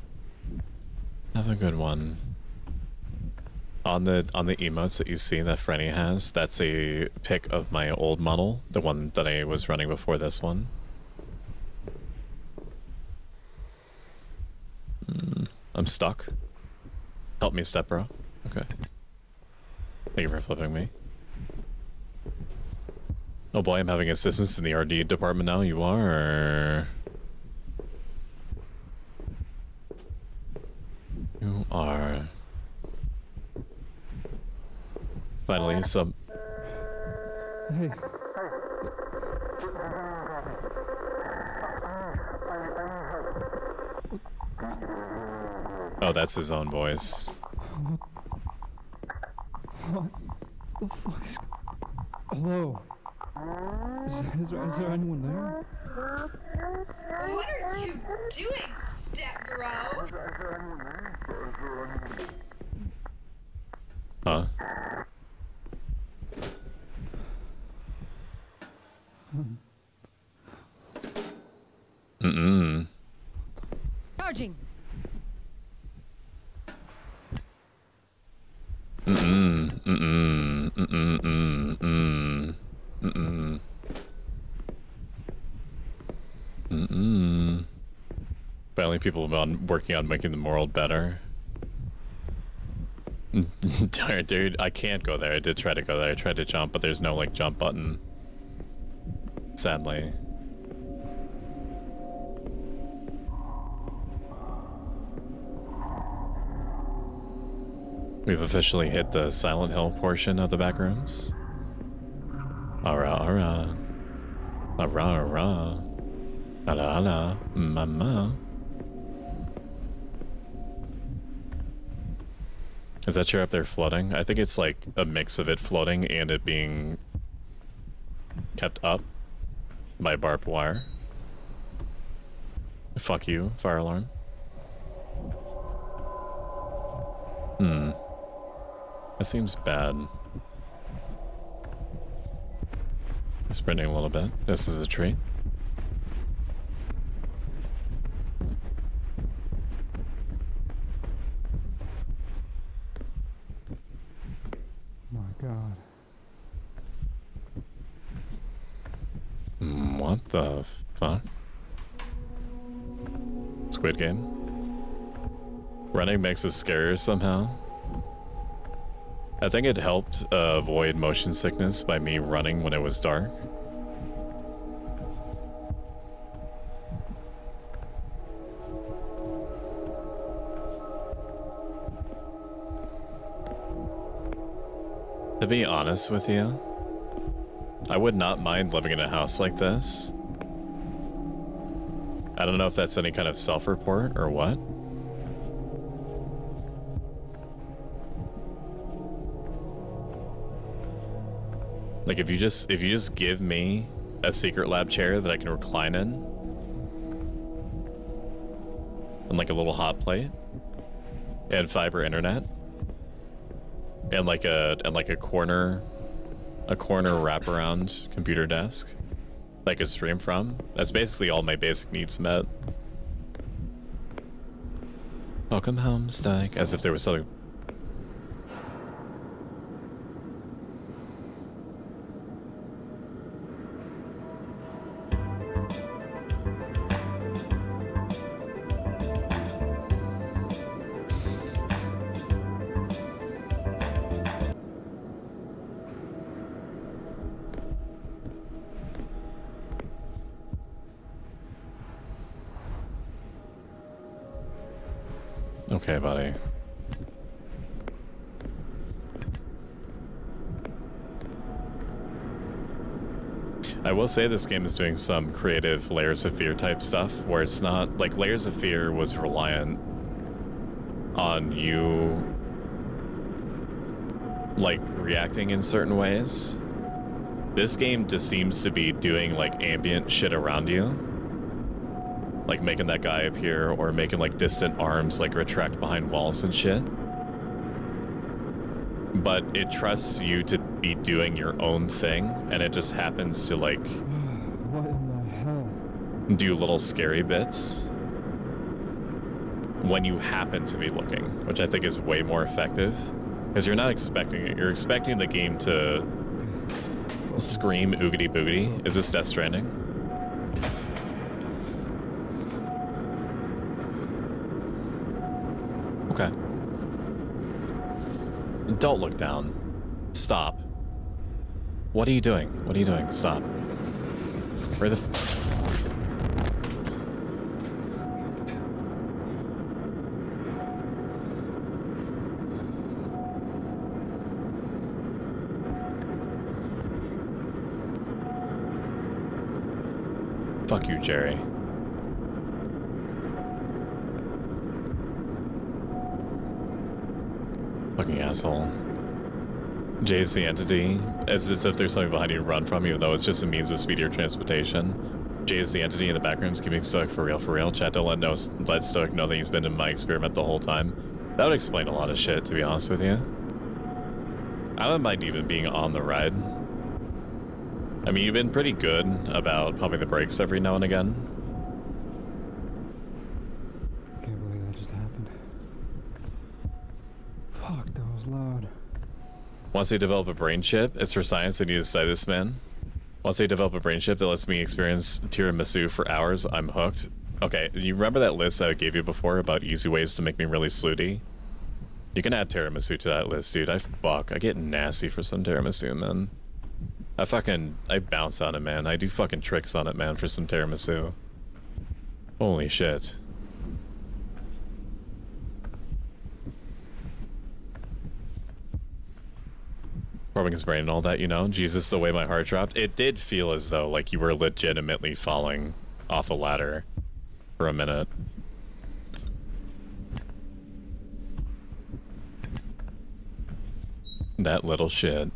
Have a good one. On the emotes that you see that Franny has, that's a pic of my old model, the one that I was running before this one. I'm stuck. Help me, step bro. Okay. Thank you for flipping me. Oh boy, I'm having assistance in the RD department now. You are. You are. Finally, some. Hey. Oh, that's his own voice. What the fuck is... Hello? Is there anyone there? What are you doing, step bro? Huh? Mm-mm. Charging. Mm-mm. Mm-mm. Mm-mm. Mm-mm. Mm-mm. Mm-mm. Finally, people have been working on making the world better. Dude, I can't go there. I did try to go there. I tried to jump, but there's no, like, jump button. Sadly. We've officially hit the Silent Hill portion of the Backrooms. Ara ara. Ara ara. Ala ala. Mama. Is that chair up there floating? I think it's like a mix of it floating and it being kept up by barbed wire. Fuck you, fire alarm. That seems bad. Sprinting a little bit. This is a treat. My God. What the fuck? Squid Game? Running makes it scarier somehow. I think it helped avoid motion sickness by me running when it was dark. To be honest with you, I would not mind living in a house like this. I don't know if that's any kind of self-report or what. Like if you just give me a secret lab chair that I can recline in, and like a little hot plate, and fiber internet, and like a corner wraparound computer desk that I could stream from, that's basically all my basic needs met. Welcome home, Stag. As if there was something. Okay, buddy. I will say this game is doing some creative Layers of Fear type stuff where it's not like Layers of Fear was reliant on you like reacting in certain ways. This game just seems to be doing like ambient shit around you. Like making that guy appear or making like distant arms like retract behind walls and shit. But it trusts you to be doing your own thing and it just happens to like What in the hell? do little scary bits when you happen to be looking, which I think is way more effective because you're not expecting it. You're expecting the game to scream oogity boogity. Is this Death Stranding? Okay. Don't look down. Stop. What are you doing? What are you doing? Stop. Where the Fuck you, Jerry. Fucking asshole. Jay's the entity, as if there's something behind you to run from, even though it's just a means of speedier transportation. Jay is the entity in the backrooms, keeping Stoic for real. Chat, don't let Stoic know that he's been in my experiment the whole time. That would explain a lot of shit, to be honest with you. I don't mind even being on the ride. I mean, you've been pretty good about pumping the brakes every now and again. Can't believe that just happened. Fuck, that was loud. Once they develop a brain chip, it's for science, they need to study this man. Once they develop a brain chip that lets me experience tiramisu for hours, I'm hooked. Okay, you remember that list I gave you before about easy ways to make me really slutty? You can add tiramisu to that list, dude. I get nasty for some tiramisu, man. I bounce on it, man. I do fucking tricks on it, man, for some tiramisu. Holy shit. Probing his brain and all that, you know? Jesus, the way my heart dropped. It did feel as though, like, you were legitimately falling off a ladder for a minute. That little shit.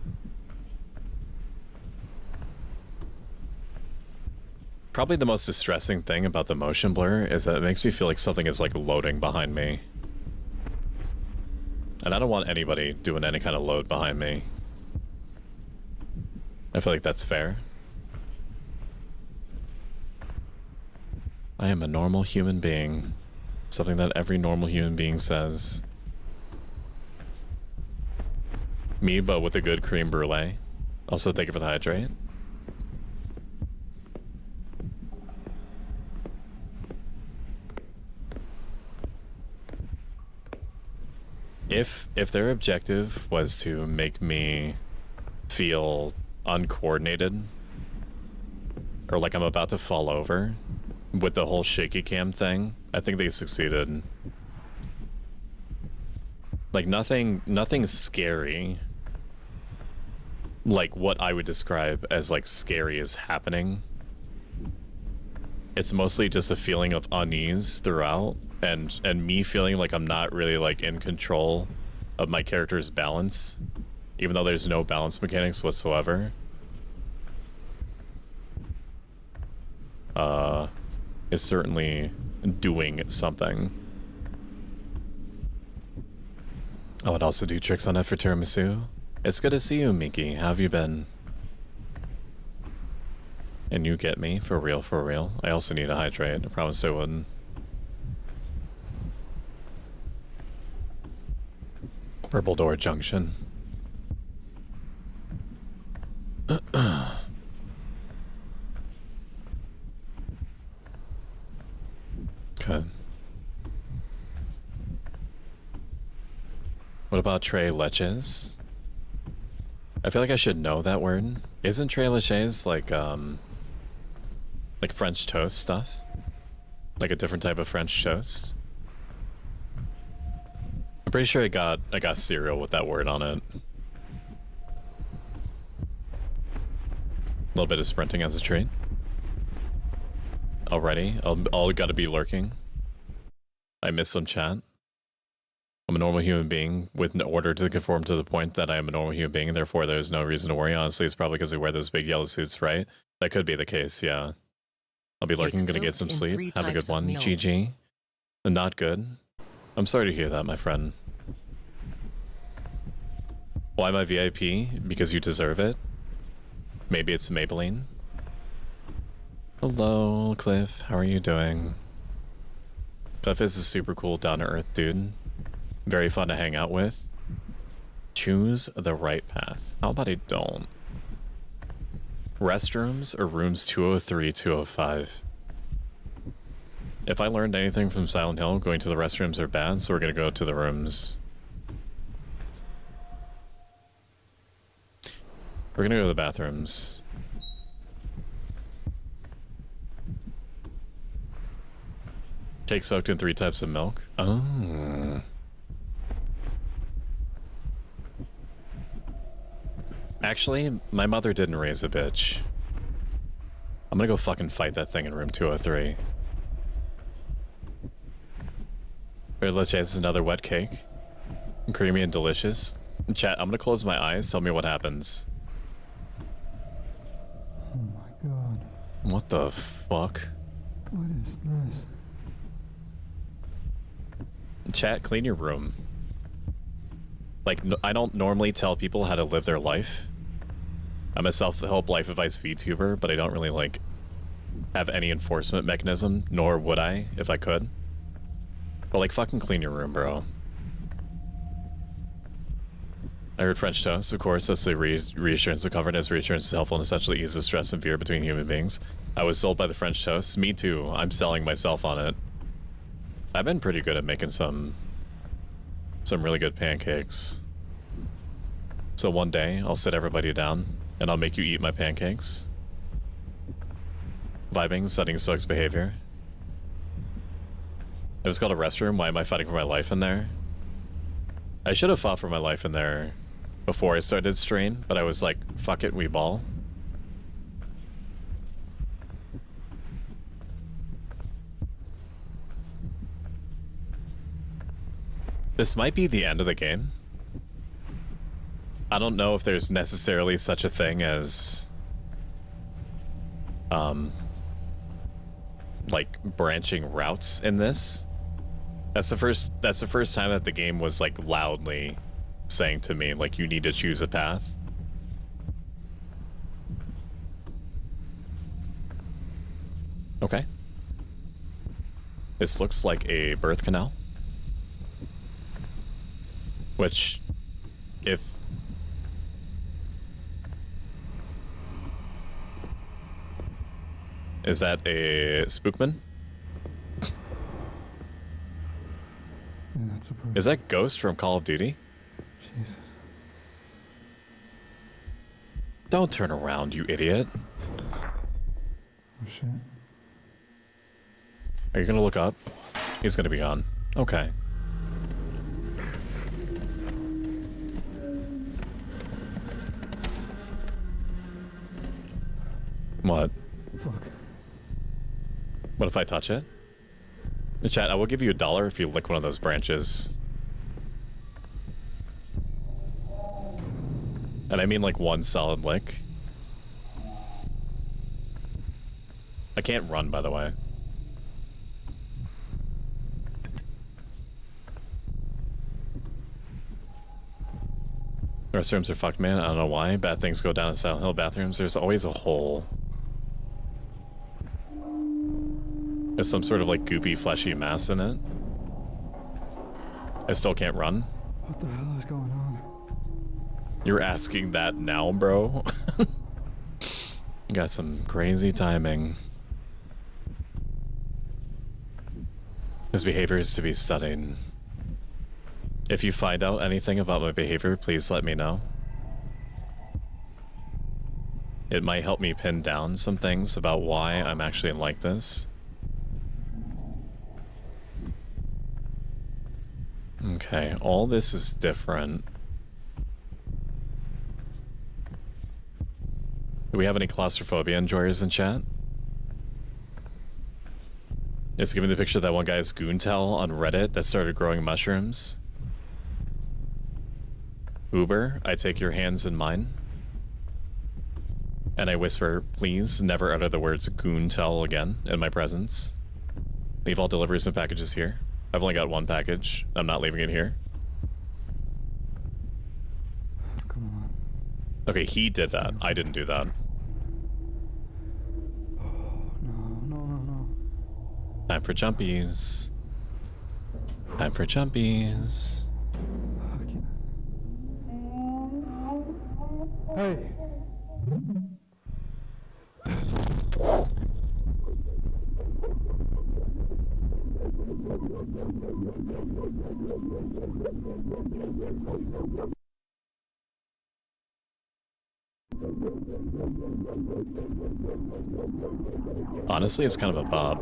Probably the most distressing thing about the motion blur is that it makes me feel like something is, like, loading behind me. And I don't want anybody doing any kind of load behind me. I feel like that's fair. I am a normal human being. Something that every normal human being says. Me, but with a good creme brulee. Also, thank you for the hydrate. If their objective was to make me feel uncoordinated or like I'm about to fall over with the whole shaky cam thing, I think they succeeded. Like nothing scary, like what I would describe as like scary is happening. It's mostly just a feeling of unease throughout and me feeling like I'm not really like in control of my character's balance, even though there's no balance mechanics whatsoever. Is certainly doing something. I would also do tricks on it for tiramisu. It's good to see you, Miki. How have you been? And you get me, for real, for real. I also need a hydrate. I promised I wouldn't. Purple Door Junction. Okay. What about tres leches? I feel like I should know that word. Isn't tres leches like French toast stuff? Like a different type of French toast? I'm pretty sure I got cereal with that word on it. A little bit of sprinting as a treat. Already, I'll gotta be lurking. I miss some chat. I'm a normal human being with an order to conform to the point that I am a normal human being, and therefore there's no reason to worry. Honestly, it's probably because they wear those big yellow suits, right? That could be the case, yeah. I'll be lurking, gonna get some sleep. Have a good one. GG. Not good. I'm sorry to hear that, my friend. Why am I VIP? Because you deserve it? Maybe it's Maybelline? Hello, Cliff. How are you doing? Cliff is a super cool, down-to-earth dude. Very fun to hang out with. Choose the right path. How about I don't? Restrooms or rooms 203, 205? If I learned anything from Silent Hill, going to the restrooms are bad, so we're gonna go to the rooms. We're gonna go to the bathrooms. Cake soaked in 3 types of milk. Oh. Actually, my mother didn't raise a bitch. I'm gonna go fucking fight that thing in room 203. Red leche is another wet cake. Creamy and delicious. Chat, I'm gonna close my eyes. Tell me what happens. Oh my god. What the fuck? What is this? Chat, clean your room. Like, I don't normally tell people how to live their life. I'm a self-help life advice VTuber, but I don't really, like, have any enforcement mechanism, nor would I, if I could. But, like, fucking clean your room, bro. I heard French toast, of course. That's the reassurance of comfort, as reassurance is helpful and essentially eases stress and fear between human beings. I was sold by the French toast. Me too. I'm selling myself on it. I've been pretty good at making some really good pancakes. So one day, I'll sit everybody down, and I'll make you eat my pancakes. Vibing, studying Stoic's behavior. It was called a restroom. Why am I fighting for my life in there? I should have fought for my life in there before I started strain, but I was like, fuck it, we ball. This might be the end of the game. I don't know if there's necessarily such a thing as like branching routes in this. That's the first time that the game was like loudly saying to me like you need to choose a path. Okay. This looks like a birth canal. Which, if... Is that a spookman? Yeah, that's a birth. Is that Ghost from Call of Duty? Jesus. Don't turn around, you idiot. Oh shit. Are you gonna look up? He's gonna be gone. Okay. What? Fuck. What if I touch it? Chat, I will give you $1 if you lick one of those branches. And I mean like one solid lick. I can't run, by the way. Restrooms are fucked, man. I don't know why. Bad things go down in Silent Hill bathrooms. There's always a hole. There's some sort of like goopy, fleshy mass in it. I still can't run. What the hell is going on? You're asking that now, bro? You got some crazy timing. His behavior is to be studied. If you find out anything about my behavior, please let me know. It might help me pin down some things about why I'm actually like this. Okay, all this is different. Do we have any claustrophobia enjoyers in chat? It's giving the picture of that one guy's Goontel on Reddit that started growing mushrooms. Uber, I take your hands in mine. And I whisper, please never utter the words Goontel again in my presence. Leave all deliveries and packages here. I've only got one package. I'm not leaving it here. Come on. Okay, he did that. I didn't do that. No. Time for jumpies. Time for jumpies. Hey. Honestly, it's kind of a bob.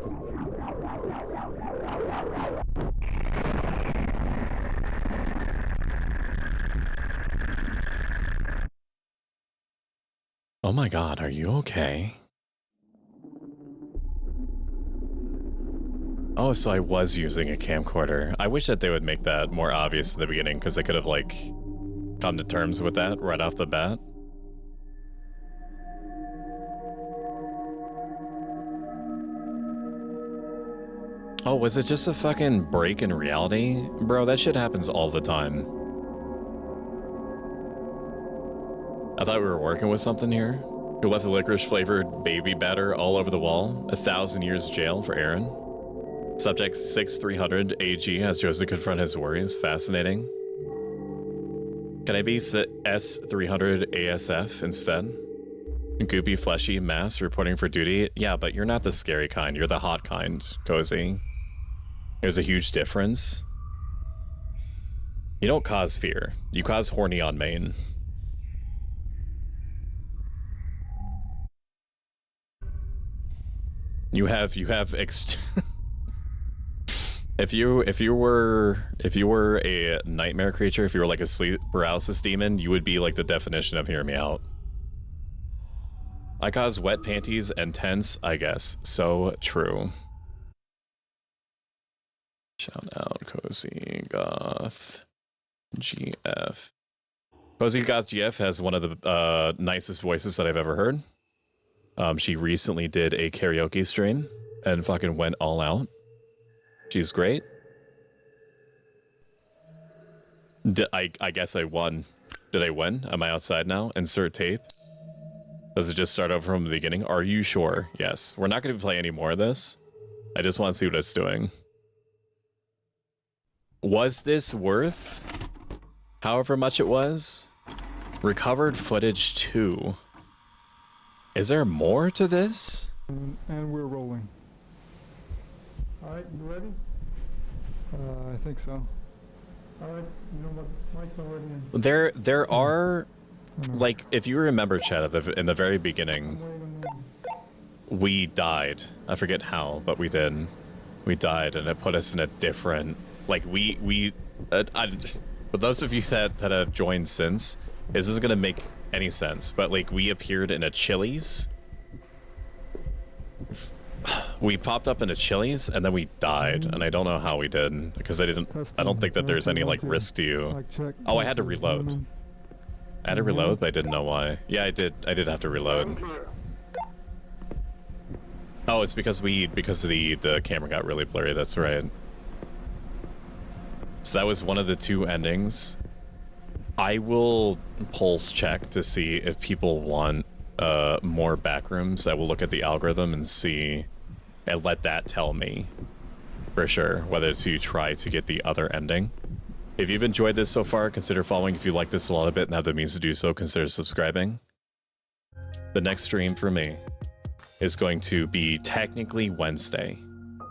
Oh my god, are you okay? Oh, so I was using a camcorder. I wish that they would make that more obvious at the beginning, because they could have, like, come to terms with that right off the bat. Oh, was it just a fucking break in reality? Bro, that shit happens all the time. I thought we were working with something here. Who left the licorice-flavored baby batter all over the wall? 1,000 years jail for Aaron. Subject 6300 AG has chosen to confront his worries. Fascinating. Can I be S300 ASF instead? Goopy, fleshy mass reporting for duty? Yeah, but you're not the scary kind. You're the hot kind, Cozy. There's a huge difference. You don't cause fear. You cause horny on main. You have if you were a nightmare creature, if you were like a sleep paralysis demon, you would be like the definition of hear me out. I cause wet panties and tense, I guess. So true. Shout out Cozy Goth GF. Cozy Goth GF has one of the nicest voices that I've ever heard. She recently did a karaoke stream and fucking went all out. She's great. I guess I won. Did I win? Am I outside now? Insert tape. Does it just start over from the beginning? Are you sure? Yes. We're not going to play any more of this. I just want to see what it's doing. Was this worth however much it was? Recovered footage 2. Is there more to this? And we're rolling. Alright, you ready? I think so. Alright, you know what? Mike's already in. There are, like, if you remember, Chad, in the very beginning, we died. I forget how, but we did. We died, and it put us in a different, like, for those of you that have joined since, this isn't gonna make any sense, but like we appeared in a Chili's. We popped up in a Chili's and then we died, and I don't know how we did because I don't think that there's any like risk to you. Oh, I had to reload. I had to reload, but I didn't know why. Yeah, I did have to reload. Oh, it's because the camera got really blurry. That's right. So that was one of the 2 endings. I will pulse check to see if people want more backrooms. I will look at the algorithm and see, and let that tell me for sure whether to try to get the other ending. If you've enjoyed this so far, consider following. If you like this a lot of it and have the means to do so, consider subscribing. The next stream for me is going to be technically Wednesday,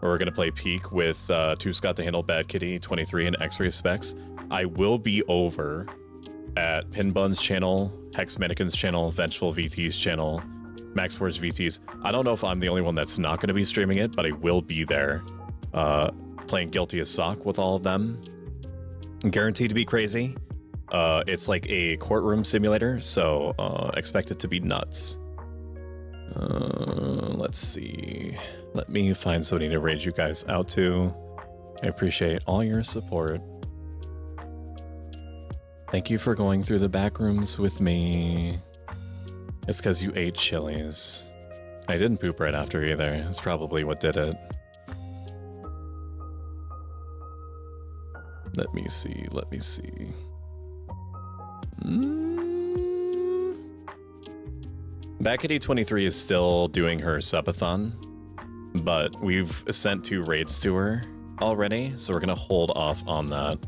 where we're going to play Peak with Two Scott to handle Bad Kitty 23 and X-Ray Specs. I will be over at Pinbun's channel, Hex Mannequin's channel, Vengeful VT's channel, Max Forge VT's. I don't know if I'm the only one that's not going to be streaming it, but I will be there playing Guilty as Sock with all of them. Guaranteed to be crazy. It's like a courtroom simulator, so expect it to be nuts. Let's see. Let me find somebody to raid you guys out to. I appreciate all your support. Thank you for going through the back rooms with me. It's because you ate Chili's. I didn't poop right after either. That's probably what did it. Let me see. Backity 23 is still doing her subathon, but we've sent 2 raids to her already, so we're gonna hold off on that.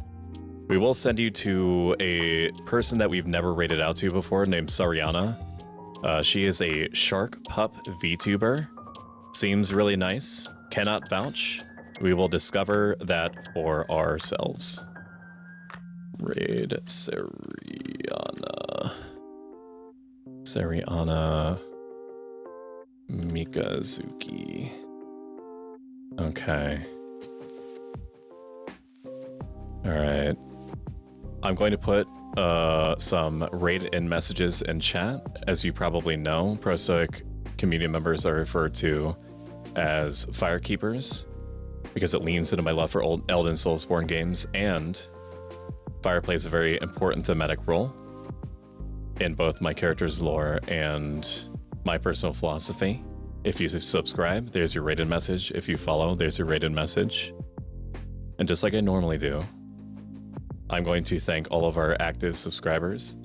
We will send you to a person that we've never raided out to before named Sariana. She is a shark pup VTuber. Seems really nice. Cannot vouch. We will discover that for ourselves. Raid Sariana. Seriana Mikazuki. Okay. Alright. I'm going to put some rated-in messages in chat. As you probably know, Prostoic community members are referred to as Firekeepers because it leans into my love for old Elden Soulsborne games, and fire plays a very important thematic role in both my character's lore and my personal philosophy. If you subscribe, there's your rated message. If you follow, there's your rated message. And just like I normally do, I'm going to thank all of our active subscribers.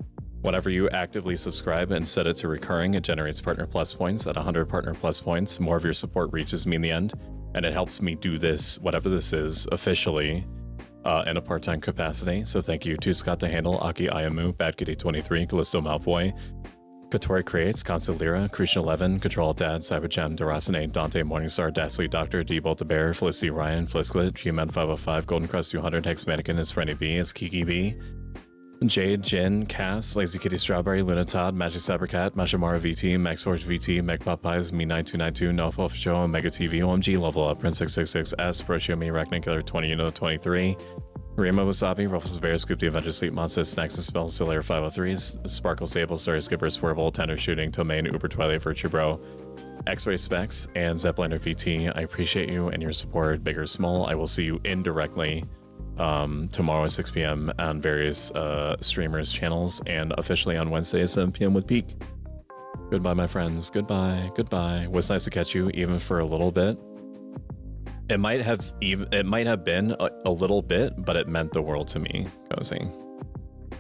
Whenever you actively subscribe and set it to recurring, it generates Partner Plus points. At 100 Partner Plus points, more of your support reaches me in the end, and it helps me do this, whatever this is, officially in a part-time capacity. So thank you to Scott the Handle, Aki Ayamu, Bad Kitty 23, Callisto Malfoy, Katori Creates, Constant Lyra, Krishna 11, Control Dad, Cyberchan, Durasane, Dante Morningstar, Dastly Doctor, D-Bolt the Bear, Felicity Ryan, Flisklet, G-Man 505, Golden Crust 200, Hex Mannequin, is Frenny B, is Kiki B, Jade, Jin, Cass, Lazy Kitty Strawberry, Luna Todd, Magic Cybercat, Mashamara VT, Maxforge VT, Meg Popeyes, Me9292, Nofo Show, Omega TV, OMG, Level Up, Prince 666S, Broshiomi, Arachnid Killer 20, Uno 23, Rima Wasabi, Ruffles Bear, Scoop the Avengers, Sleep Monster, Snacks and Spells, Solaire 503s, Sparkle Sable, Story Skipper, Swerble, Tender Shooting, Domain, Uber Twilight, Virtue Bro, X-Ray Specs, and Zeppeliner VT. I appreciate you and your support, big or small. I will see you indirectly tomorrow at 6 p.m. on various streamers' channels, and officially on Wednesday at 7 p.m. with Peak. Goodbye, my friends. Goodbye. Goodbye. It was nice to catch you, even for a little bit. It might have been a little bit, but it meant the world to me, Cozy.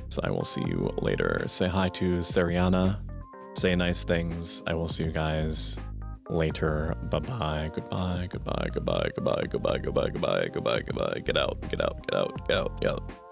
So I will see you later. Say hi to Seriana. Say nice things. I will see you guys later. Bye-bye. Goodbye. Goodbye. Goodbye. Goodbye. Goodbye. Goodbye. Goodbye. Goodbye. Goodbye. Get out. Get out. Get out. Get out. Get out.